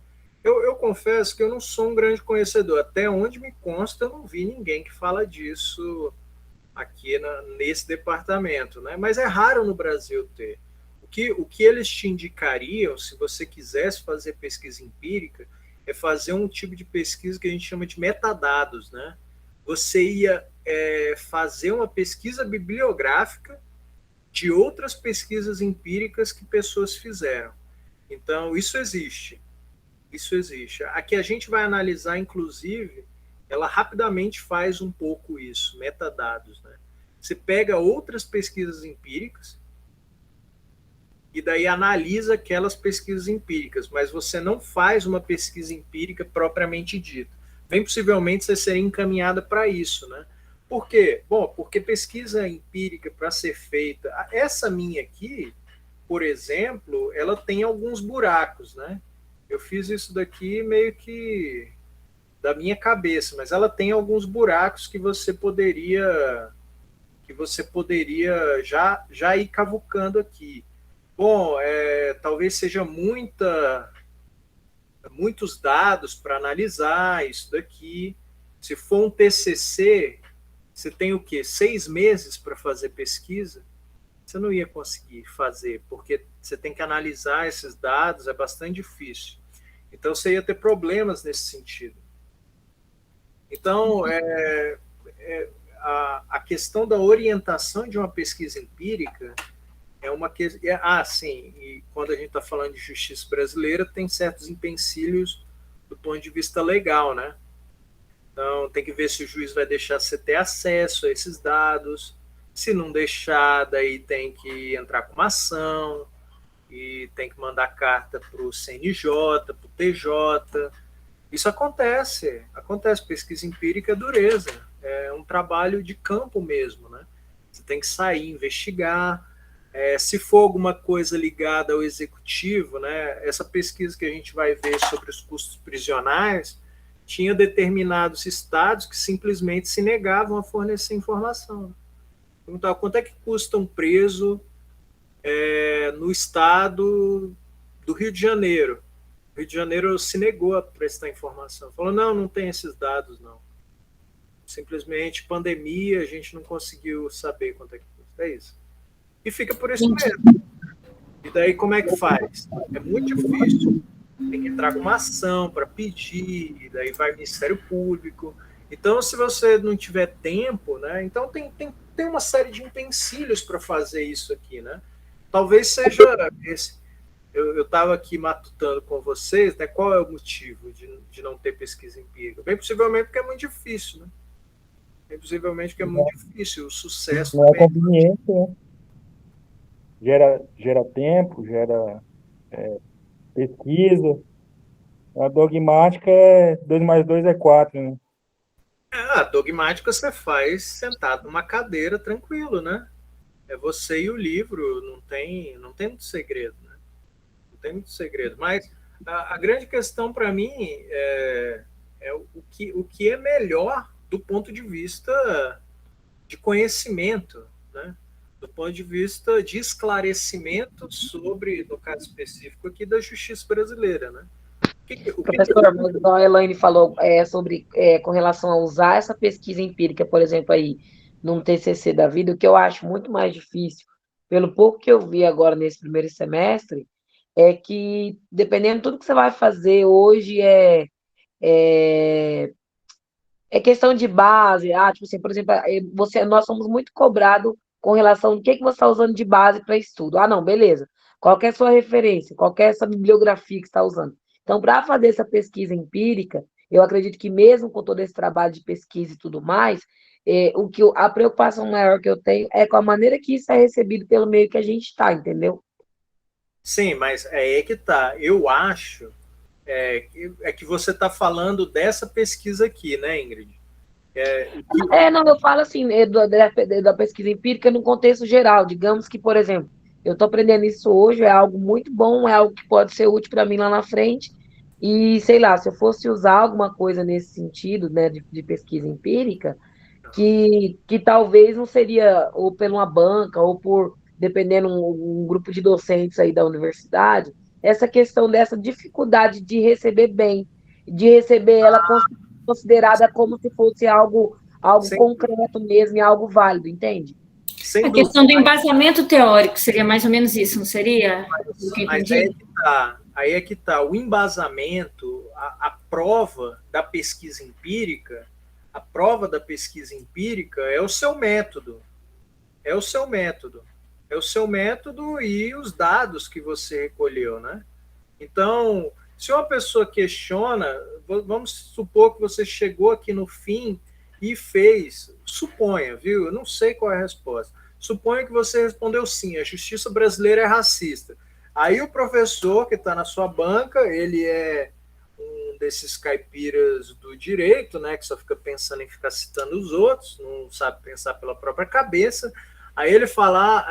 Eu confesso que eu não sou um grande conhecedor, até onde me consta eu não vi ninguém que fala disso aqui nesse departamento, né? Mas é raro no Brasil ter. O que eles te indicariam, se você quisesse fazer pesquisa empírica, é fazer um tipo de pesquisa que a gente chama de metadados, né? Você ia fazer uma pesquisa bibliográfica de outras pesquisas empíricas que pessoas fizeram. Então, isso existe. Isso existe. A que a gente vai analisar, inclusive, ela rapidamente faz um pouco isso, metadados, né? Você pega outras pesquisas empíricas e daí analisa aquelas pesquisas empíricas, mas você não faz uma pesquisa empírica propriamente dita. Bem possivelmente você seria encaminhada para isso, né? Por quê? Bom, porque pesquisa empírica para ser feita, essa minha aqui, por exemplo, ela tem alguns buracos, né? Eu fiz isso daqui meio que da minha cabeça, mas ela tem alguns buracos que você poderia já ir cavucando aqui. Bom, talvez seja muitos dados para analisar isso daqui. Se for um TCC, você tem o quê? 6 meses para fazer pesquisa? Você não ia conseguir fazer, porque você tem que analisar esses dados, é bastante difícil. Então, você ia ter problemas nesse sentido. Então, a questão da orientação de uma pesquisa empírica é uma questão... sim, e quando a gente está falando de justiça brasileira, tem certos empecilhos do ponto de vista legal, né? Então, tem que ver se o juiz vai deixar você ter acesso a esses dados. Se não deixar, daí tem que entrar com uma ação e tem que mandar carta para o CNJ, para o TJ. Isso acontece, pesquisa empírica é dureza, é um trabalho de campo mesmo, né? Você tem que sair, investigar, se for alguma coisa ligada ao executivo, né? Essa pesquisa que a gente vai ver sobre os custos prisionais, tinha determinados estados que simplesmente se negavam a fornecer informação. Então, quanto é que custa um preso no estado do Rio de Janeiro? O Rio de Janeiro se negou a prestar informação. Falou, não tem esses dados, não. Simplesmente pandemia, a gente não conseguiu saber quanto é que custa. É isso. E fica por isso mesmo. E daí como é que faz? É muito difícil. Tem que entrar com uma ação para pedir, e daí vai o Ministério Público. Então, se você não tiver tempo, né? Então tem uma série de empecilhos para fazer isso aqui, né? Talvez seja esse. Eu estava aqui matutando com vocês, né? Qual é o motivo de não ter pesquisa empírica? Bem possivelmente porque é muito difícil, né? Bem possivelmente porque é muito difícil. O sucesso não é conveniente, né? Gera tempo, gera pesquisa. A dogmática é 2 mais 2 é 4, né? A dogmática você faz sentado numa cadeira tranquilo, né? É você e o livro, não tem muito segredo, né? Não tem muito segredo. Mas a grande questão para mim é o que é melhor do ponto de vista de conhecimento, né? Do ponto de vista de esclarecimento sobre, no caso específico aqui, da justiça brasileira, né? Professor, mas igual a Elaine falou sobre, com relação a usar essa pesquisa empírica, por exemplo, aí, num TCC da vida, o que eu acho muito mais difícil, pelo pouco que eu vi agora nesse primeiro semestre, é que, dependendo de tudo que você vai fazer hoje, é questão de base. Tipo assim, por exemplo, nós somos muito cobrados com relação ao que você está usando de base para estudo. Não, beleza. Qual que é a sua referência? Qual que é essa bibliografia que você está usando? Então, para fazer essa pesquisa empírica, eu acredito que mesmo com todo esse trabalho de pesquisa e tudo mais, a preocupação maior que eu tenho é com a maneira que isso é recebido pelo meio que a gente está, entendeu? Sim, mas é aí que tá. Eu acho que você está falando dessa pesquisa aqui, né, Ingrid? Não, eu falo assim, da pesquisa empírica no contexto geral. Digamos que, por exemplo, eu estou aprendendo isso hoje, é algo muito bom, é algo que pode ser útil para mim lá na frente. E, sei lá, se eu fosse usar alguma coisa nesse sentido, né, de pesquisa empírica, que talvez não seria ou por uma banca, ou por, dependendo, um grupo de docentes aí da universidade, essa questão dessa dificuldade de receber bem, de receber ela considerada como se fosse algo concreto mesmo e algo válido, entende? A questão do embasamento teórico seria mais ou menos isso, não seria? Mas aí é que tá. O embasamento, a prova da pesquisa empírica, é o seu método. É o seu método. É o seu método e os dados que você recolheu, né? Então, se uma pessoa questiona, vamos supor que você chegou aqui no fim e fez, suponha, viu? Eu não sei qual é a resposta. Suponha que você respondeu sim, a justiça brasileira é racista. Aí o professor que está na sua banca, ele é um desses caipiras do direito, né, que só fica pensando em ficar citando os outros, não sabe pensar pela própria cabeça. Aí ele fala,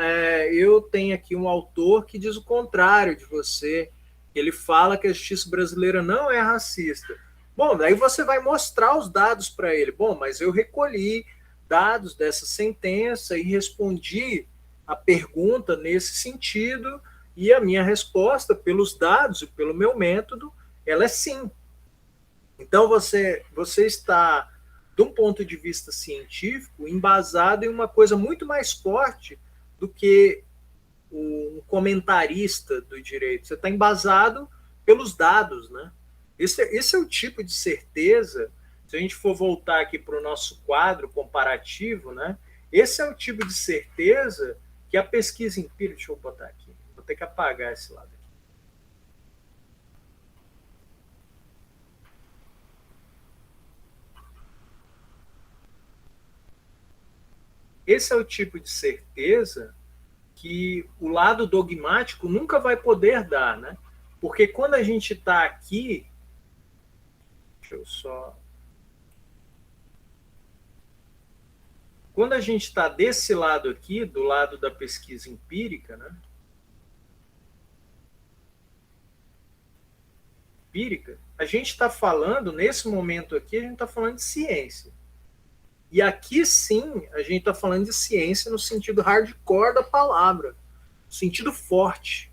eu tenho aqui um autor que diz o contrário de você. Ele fala que a justiça brasileira não é racista. Bom, daí você vai mostrar os dados para ele. Bom, mas eu recolhi dados dessa sentença e respondi a pergunta nesse sentido, e a minha resposta, pelos dados e pelo meu método, ela é sim. Então você está, de um ponto de vista científico, embasado em uma coisa muito mais forte do que um comentarista do direito. Você está embasado pelos dados, né? Esse é o tipo de certeza, se a gente for voltar aqui para o nosso quadro comparativo, né? Esse é o tipo de certeza que a pesquisa empírica... Deixa eu botar aqui. Vou ter que apagar esse lado aqui. Esse é o tipo de certeza que o lado dogmático nunca vai poder dar, né? Porque quando a gente está aqui... Deixa eu só... Quando a gente está desse lado aqui, do lado da pesquisa empírica, né? A gente está falando, nesse momento aqui, a gente está falando de ciência. E aqui sim, a gente está falando de ciência no sentido hardcore da palavra, no sentido forte.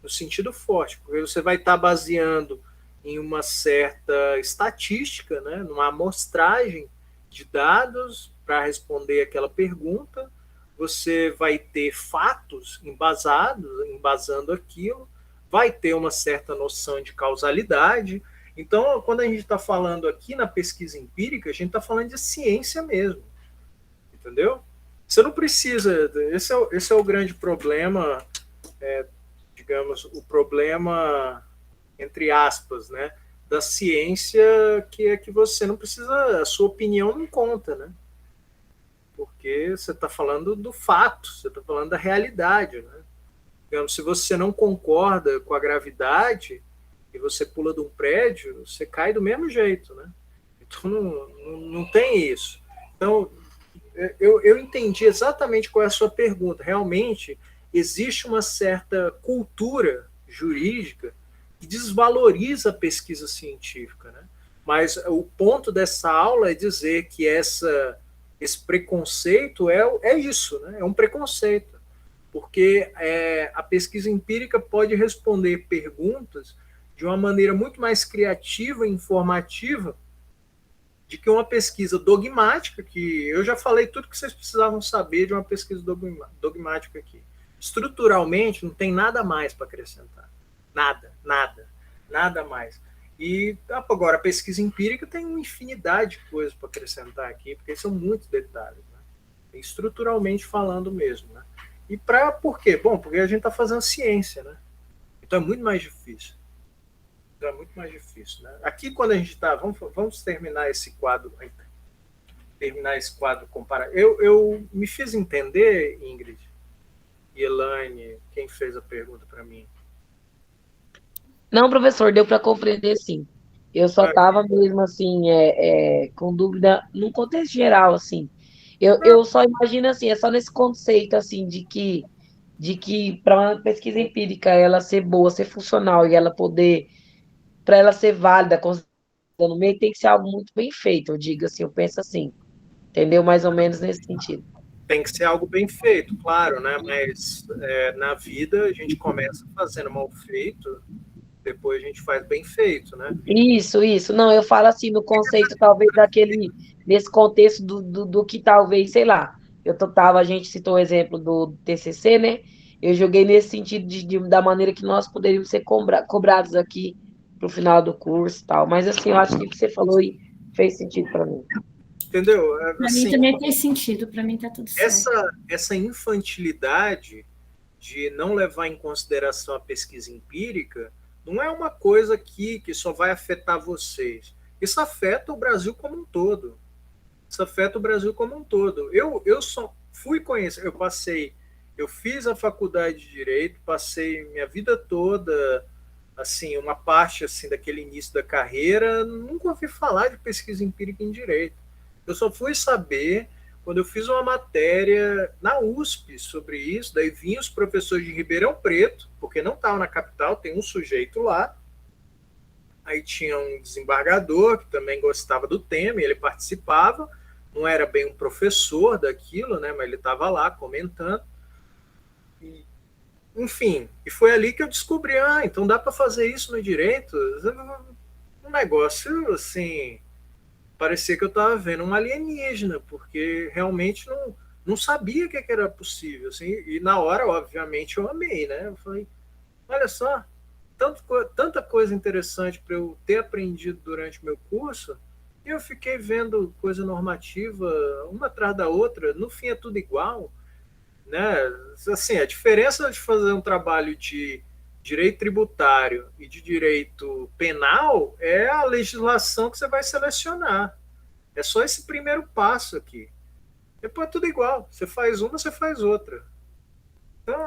No sentido forte, porque você vai estar baseando em uma certa estatística, né, numa amostragem de dados para responder aquela pergunta, você vai ter fatos embasando aquilo, vai ter uma certa noção de causalidade. Então, quando a gente está falando aqui na pesquisa empírica, a gente está falando de ciência mesmo, entendeu? Você não precisa... Esse é o grande problema, digamos, o problema, entre aspas, né, da ciência, que é que você não precisa... A sua opinião não conta, né? Porque você está falando do fato, você está falando da realidade, né? Digamos, se você não concorda com a gravidade, e você pula de um prédio, você cai do mesmo jeito, né? Então não tem isso. Então, eu entendi exatamente qual é a sua pergunta. Realmente, existe uma certa cultura jurídica que desvaloriza a pesquisa científica, né? Mas o ponto dessa aula é dizer que esse preconceito é isso, né? É um preconceito, porque a pesquisa empírica pode responder perguntas de uma maneira muito mais criativa e informativa de que uma pesquisa dogmática, que eu já falei tudo que vocês precisavam saber de uma pesquisa dogmática aqui. Estruturalmente, não tem nada mais para acrescentar. Nada mais. E agora, a pesquisa empírica tem uma infinidade de coisas para acrescentar aqui, porque são muitos detalhes, né? Estruturalmente falando mesmo, né? E por quê? Bom, porque a gente está fazendo ciência, né? Então é muito mais difícil. Então é muito mais difícil, né? Aqui, quando a gente está... Vamos terminar esse quadro. Terminar esse quadro comparado. Eu me fiz entender, Ingrid e Elaine, quem fez a pergunta para mim. Não, professor, deu para compreender, sim. Eu só estava mesmo, assim, com dúvida no contexto geral, assim. Eu só imagino, assim, é só nesse conceito, assim, de que para uma pesquisa empírica ela ser boa, ser funcional e ela poder, para ela ser válida, no meio, tem que ser algo muito bem feito, eu digo assim, eu penso assim, entendeu? Mais ou menos nesse sentido. Tem que ser algo bem feito, claro, né? Mas na vida a gente começa fazendo mal feito, depois a gente faz bem feito, né? Isso. Não, eu falo assim, no conceito, talvez, nesse contexto do que talvez, sei lá, a gente citou o exemplo do TCC, né? Eu joguei nesse sentido da maneira que nós poderíamos ser cobrados aqui pro final do curso e tal. Mas, assim, eu acho que o que você falou aí fez sentido para mim. Entendeu? Para mim também tem sentido, para mim tá tudo certo. Essa infantilidade de não levar em consideração a pesquisa empírica não é uma coisa que só vai afetar vocês. Isso afeta o Brasil como um todo. Eu só fui conhecer, eu fiz a faculdade de Direito, passei minha vida toda, assim, uma parte assim daquele início da carreira, nunca ouvi falar de pesquisa empírica em Direito. Eu só fui saber quando eu fiz uma matéria na USP sobre isso, daí vinham os professores de Ribeirão Preto, porque não estava na capital, tem um sujeito lá, aí tinha um desembargador que também gostava do tema, e ele participava, não era bem um professor daquilo, né, mas ele estava lá comentando, enfim, e foi ali que eu descobri, então dá para fazer isso no direito? Um negócio, assim, parecia que eu estava vendo um alienígena, porque realmente não sabia que era possível, assim, e na hora, obviamente, eu amei, né? Eu falei, olha só, tanta coisa interessante para eu ter aprendido durante o meu curso, e eu fiquei vendo coisa normativa, uma atrás da outra, no fim é tudo igual, né? Assim, a diferença de fazer um trabalho de direito tributário e de direito penal é a legislação que você vai selecionar. É só esse primeiro passo aqui. Depois é tudo igual. Você faz uma, você faz outra. Então,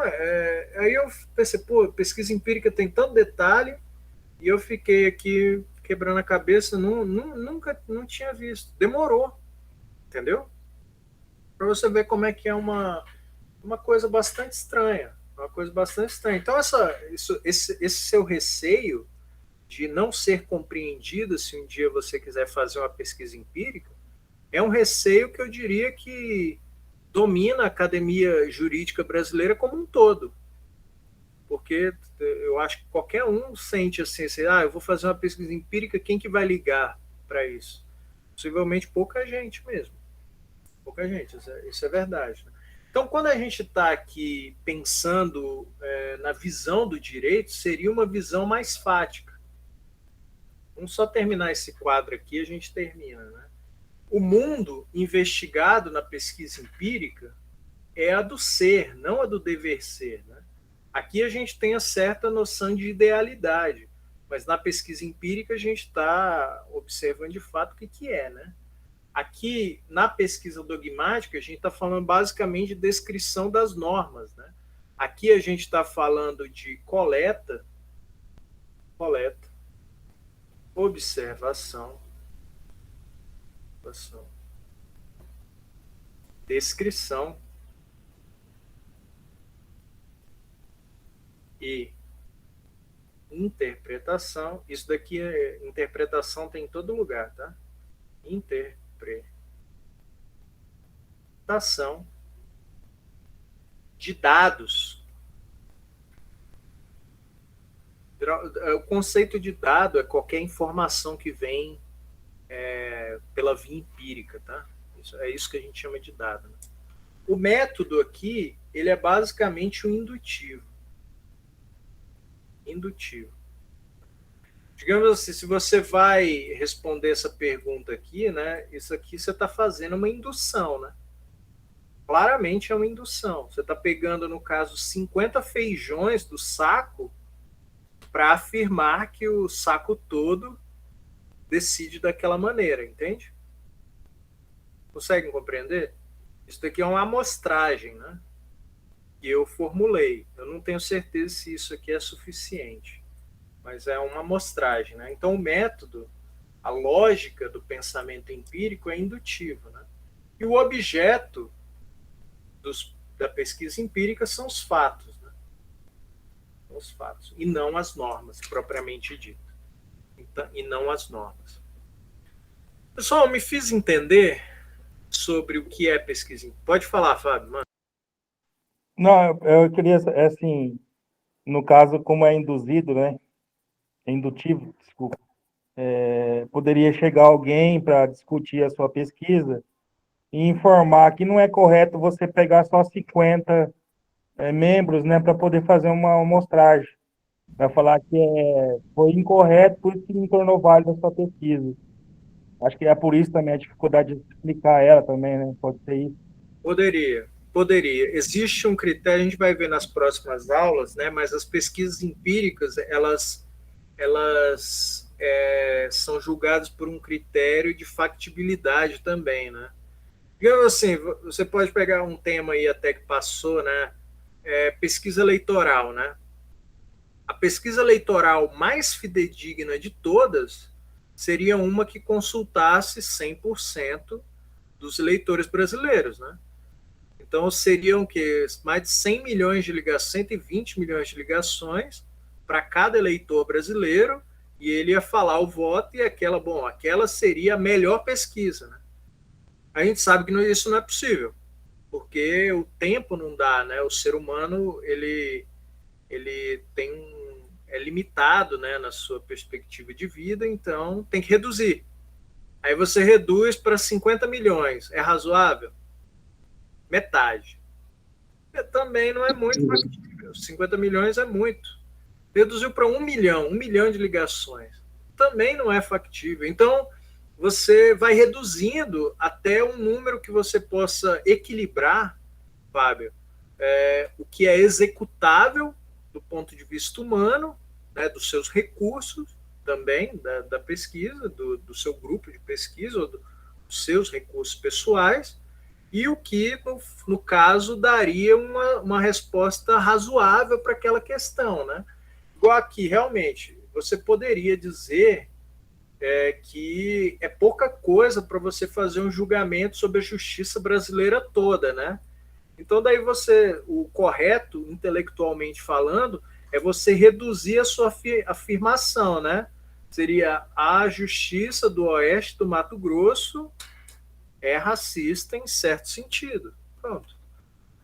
aí eu pensei, pesquisa empírica tem tanto detalhe, e eu fiquei aqui quebrando a cabeça, nunca tinha visto. Demorou, entendeu? Para você ver como é que é uma coisa bastante estranha. Então, esse seu receio de não ser compreendido se um dia você quiser fazer uma pesquisa empírica, é um receio que eu diria que domina a academia jurídica brasileira como um todo. Porque eu acho que qualquer um sente assim, eu vou fazer uma pesquisa empírica, quem que vai ligar para isso? Possivelmente pouca gente mesmo. Pouca gente, isso é verdade, né? Então, quando a gente está aqui pensando na visão do direito, seria uma visão mais fática. Vamos só terminar esse quadro aqui, a gente termina, né? O mundo investigado na pesquisa empírica é a do ser, não a do dever ser, né? Aqui a gente tem a certa noção de idealidade, mas na pesquisa empírica a gente está observando de fato o que é, né? Aqui, na pesquisa dogmática, a gente está falando basicamente de descrição das normas, né? Aqui a gente está falando de coleta, observação, descrição e interpretação. Isso daqui interpretação tem em todo lugar, tá? Interpretação de dados. O conceito de dado é qualquer informação que vem pela via empírica, tá? É isso que a gente chama de dado, né? O método aqui, ele é basicamente o indutivo. Digamos assim, se você vai responder essa pergunta aqui, né? Isso aqui você está fazendo uma indução, né? Claramente é uma indução. Você está pegando, no caso, 50 feijões do saco para afirmar que o saco todo decide daquela maneira, entende? Conseguem compreender? Isso daqui é uma amostragem, né? Que eu formulei. Eu não tenho certeza se isso aqui é suficiente, mas é uma amostragem, né? Então, o método, a lógica do pensamento empírico é indutivo, né? E o objeto da pesquisa empírica são os fatos, né? Os fatos, e não as normas, propriamente dito. Então, e não as normas. Pessoal, me fiz entender sobre o que é pesquisa empírica. Pode falar, Fábio, mano. Não, eu queria, assim, no caso, como é induzido, né? É indutivo, desculpa. Poderia chegar alguém para discutir a sua pesquisa e informar que não é correto você pegar só 50 membros, né, para poder fazer uma amostragem. Vai falar que foi incorreto, por isso que não tornou válida a sua pesquisa. Acho que é por isso também a dificuldade de explicar ela também, né? Pode ser isso. Poderia. Existe um critério, a gente vai ver nas próximas aulas, né? Mas as pesquisas empíricas, elas são julgadas por um critério de factibilidade também, né? Digamos assim, você pode pegar um tema aí até que passou, né? Pesquisa eleitoral, né? A pesquisa eleitoral mais fidedigna de todas seria uma que consultasse 100% dos eleitores brasileiros, né? Então, seriam que mais de 100 milhões de ligações, 120 milhões de ligações para cada eleitor brasileiro, e ele ia falar o voto, e aquela seria a melhor pesquisa, né? A gente sabe que isso não é possível, porque o tempo não dá, né? O ser humano, ele é limitado, né, na sua perspectiva de vida, então tem que reduzir. Aí você reduz para 50 milhões. É razoável? Metade. Também não é muito factível. 50 milhões é muito. Reduziu para 1 milhão de ligações. Também não é factível. Então, você vai reduzindo até um número que você possa equilibrar, Fábio, o que é executável do ponto de vista humano, né, dos seus recursos também, da pesquisa, do seu grupo de pesquisa, ou dos seus recursos pessoais, e o que, no caso, daria uma resposta razoável para aquela questão, né? Igual aqui, realmente, você poderia dizer que é pouca coisa para você fazer um julgamento sobre a justiça brasileira toda, né? Então, daí o correto, intelectualmente falando, é você reduzir a sua afirmação, né? Seria: a justiça do Oeste do Mato Grosso é racista em certo sentido. Pronto.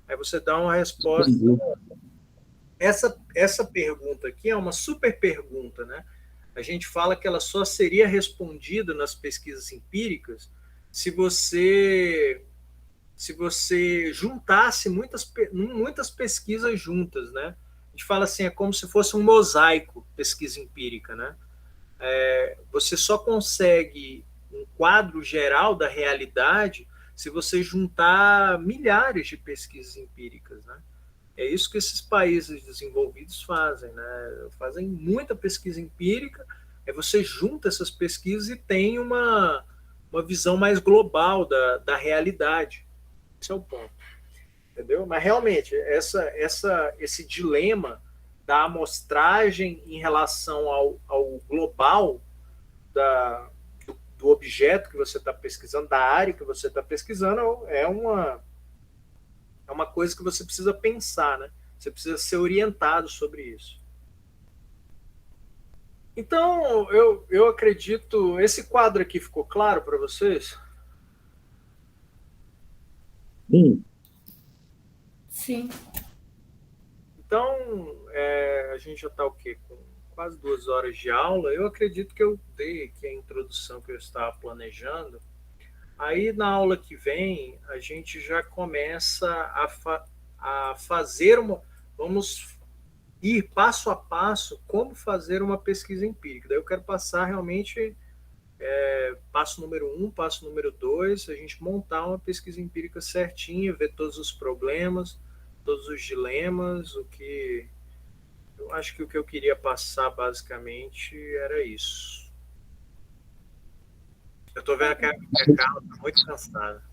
Aí você dá uma resposta. Essa pergunta aqui é uma super pergunta, né? A gente fala que ela só seria respondida nas pesquisas empíricas se você juntasse muitas pesquisas juntas, né? A gente fala assim, é como se fosse um mosaico, pesquisa empírica, né? Você só consegue um quadro geral da realidade se você juntar milhares de pesquisas empíricas, né? É isso que esses países desenvolvidos fazem, né? Fazem muita pesquisa empírica, você junta essas pesquisas e tem uma visão mais global da realidade. Esse é o ponto, entendeu? Mas realmente esse dilema da amostragem em relação ao global do objeto que você está pesquisando, da área que você está pesquisando, é uma coisa que você precisa pensar, né? Você precisa ser orientado sobre isso. Então, eu acredito... Esse quadro aqui ficou claro para vocês? Sim. Sim. Então, a gente já está o quê? Com quase 2 horas de aula. Eu acredito que eu dei aqui a introdução que eu estava planejando. Aí, na aula que vem, a gente já começa a fazer vamos ir passo a passo como fazer uma pesquisa empírica. Daí eu quero passar realmente passo número 1, passo número 2, a gente montar uma pesquisa empírica certinha, ver todos os problemas, todos os dilemas, eu acho que o que eu queria passar basicamente era isso. Eu estou vendo que a Carla está muito cansada.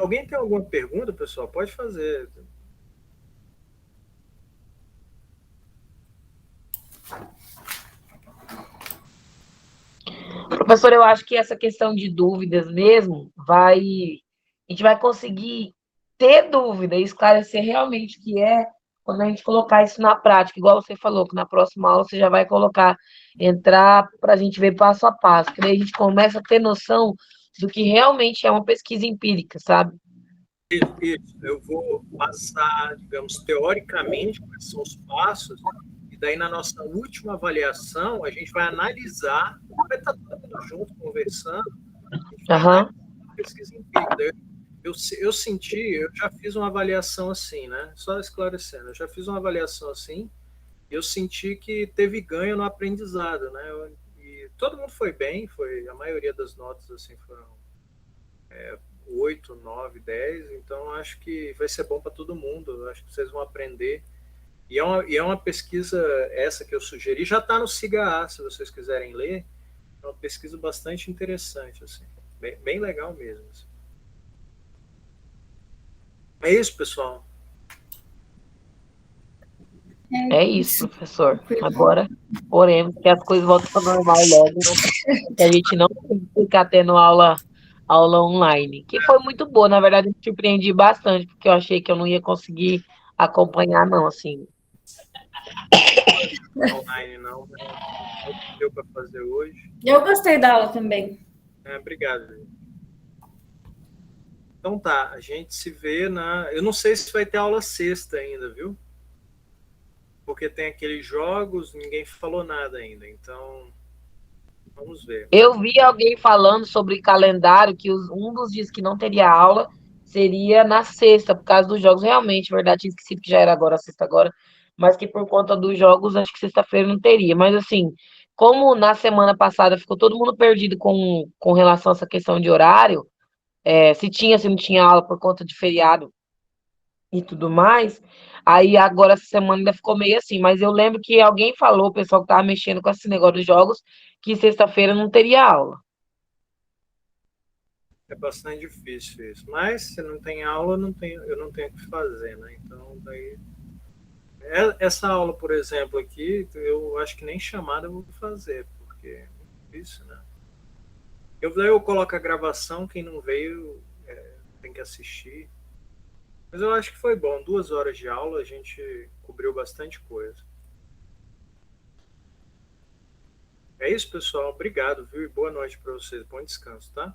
Alguém tem alguma pergunta, pessoal? Pode fazer. Professor, eu acho que essa questão de dúvidas mesmo a gente vai conseguir ter dúvida e esclarecer realmente o que é quando a gente colocar isso na prática, igual você falou, que na próxima aula você já vai entrar para a gente ver passo a passo, que daí a gente começa a ter noção do que realmente é uma pesquisa empírica, sabe? Isso. Eu vou passar, digamos, teoricamente, quais são os passos, e daí na nossa última avaliação, a gente vai analisar, vai estar todo mundo junto, conversando, a pesquisa empírica. Eu senti, eu já fiz uma avaliação assim, né? Só esclarecendo, eu já fiz uma avaliação assim, e eu senti que teve ganho no aprendizado, né? E todo mundo foi bem, a maioria das notas assim foram 8, 9, 10, então acho que vai ser bom para todo mundo, acho que vocês vão aprender. E é uma pesquisa, essa que eu sugeri, já está no SIGA, se vocês quiserem ler, é uma pesquisa bastante interessante, assim, bem legal mesmo. Assim. É isso, pessoal. É isso, professor. Agora, oremos que as coisas voltem para normal logo, né? Que a gente não tem que ficar tendo aula online, que foi muito boa, na verdade, eu me surpreendi bastante, porque eu achei que eu não ia conseguir acompanhar, não, assim. Online não, mas não deu para fazer hoje. Eu gostei da aula também. Obrigado. Então tá, a gente se vê eu não sei se vai ter aula sexta ainda, viu? Porque tem aqueles jogos, ninguém falou nada ainda, então vamos ver. Eu vi alguém falando sobre calendário, que um dos dias que não teria aula seria na sexta, por causa dos jogos, realmente, verdade, tinha esquecido que já era agora, sexta agora, mas que por conta dos jogos, acho que sexta-feira não teria. Mas assim, como na semana passada ficou todo mundo perdido com relação a essa questão de horário, se não tinha aula por conta de feriado e tudo mais, aí agora essa semana ainda ficou meio assim, mas eu lembro que alguém falou, o pessoal que estava mexendo com esse negócio dos jogos, que sexta-feira não teria aula. É bastante difícil isso, mas se não tem aula, eu não tenho o que fazer, né? Então, daí... Essa aula, por exemplo, aqui, eu acho que nem chamada eu vou fazer, porque é difícil, né? Eu coloco a gravação, quem não veio tem que assistir. Mas eu acho que foi bom. 2 horas de aula, a gente cobriu bastante coisa. É isso, pessoal. Obrigado, viu? E boa noite para vocês. Bom descanso, tá?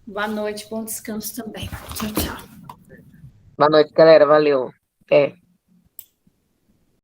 Boa noite, bom descanso também. Tchau, tchau. Boa noite, galera. Valeu. Até.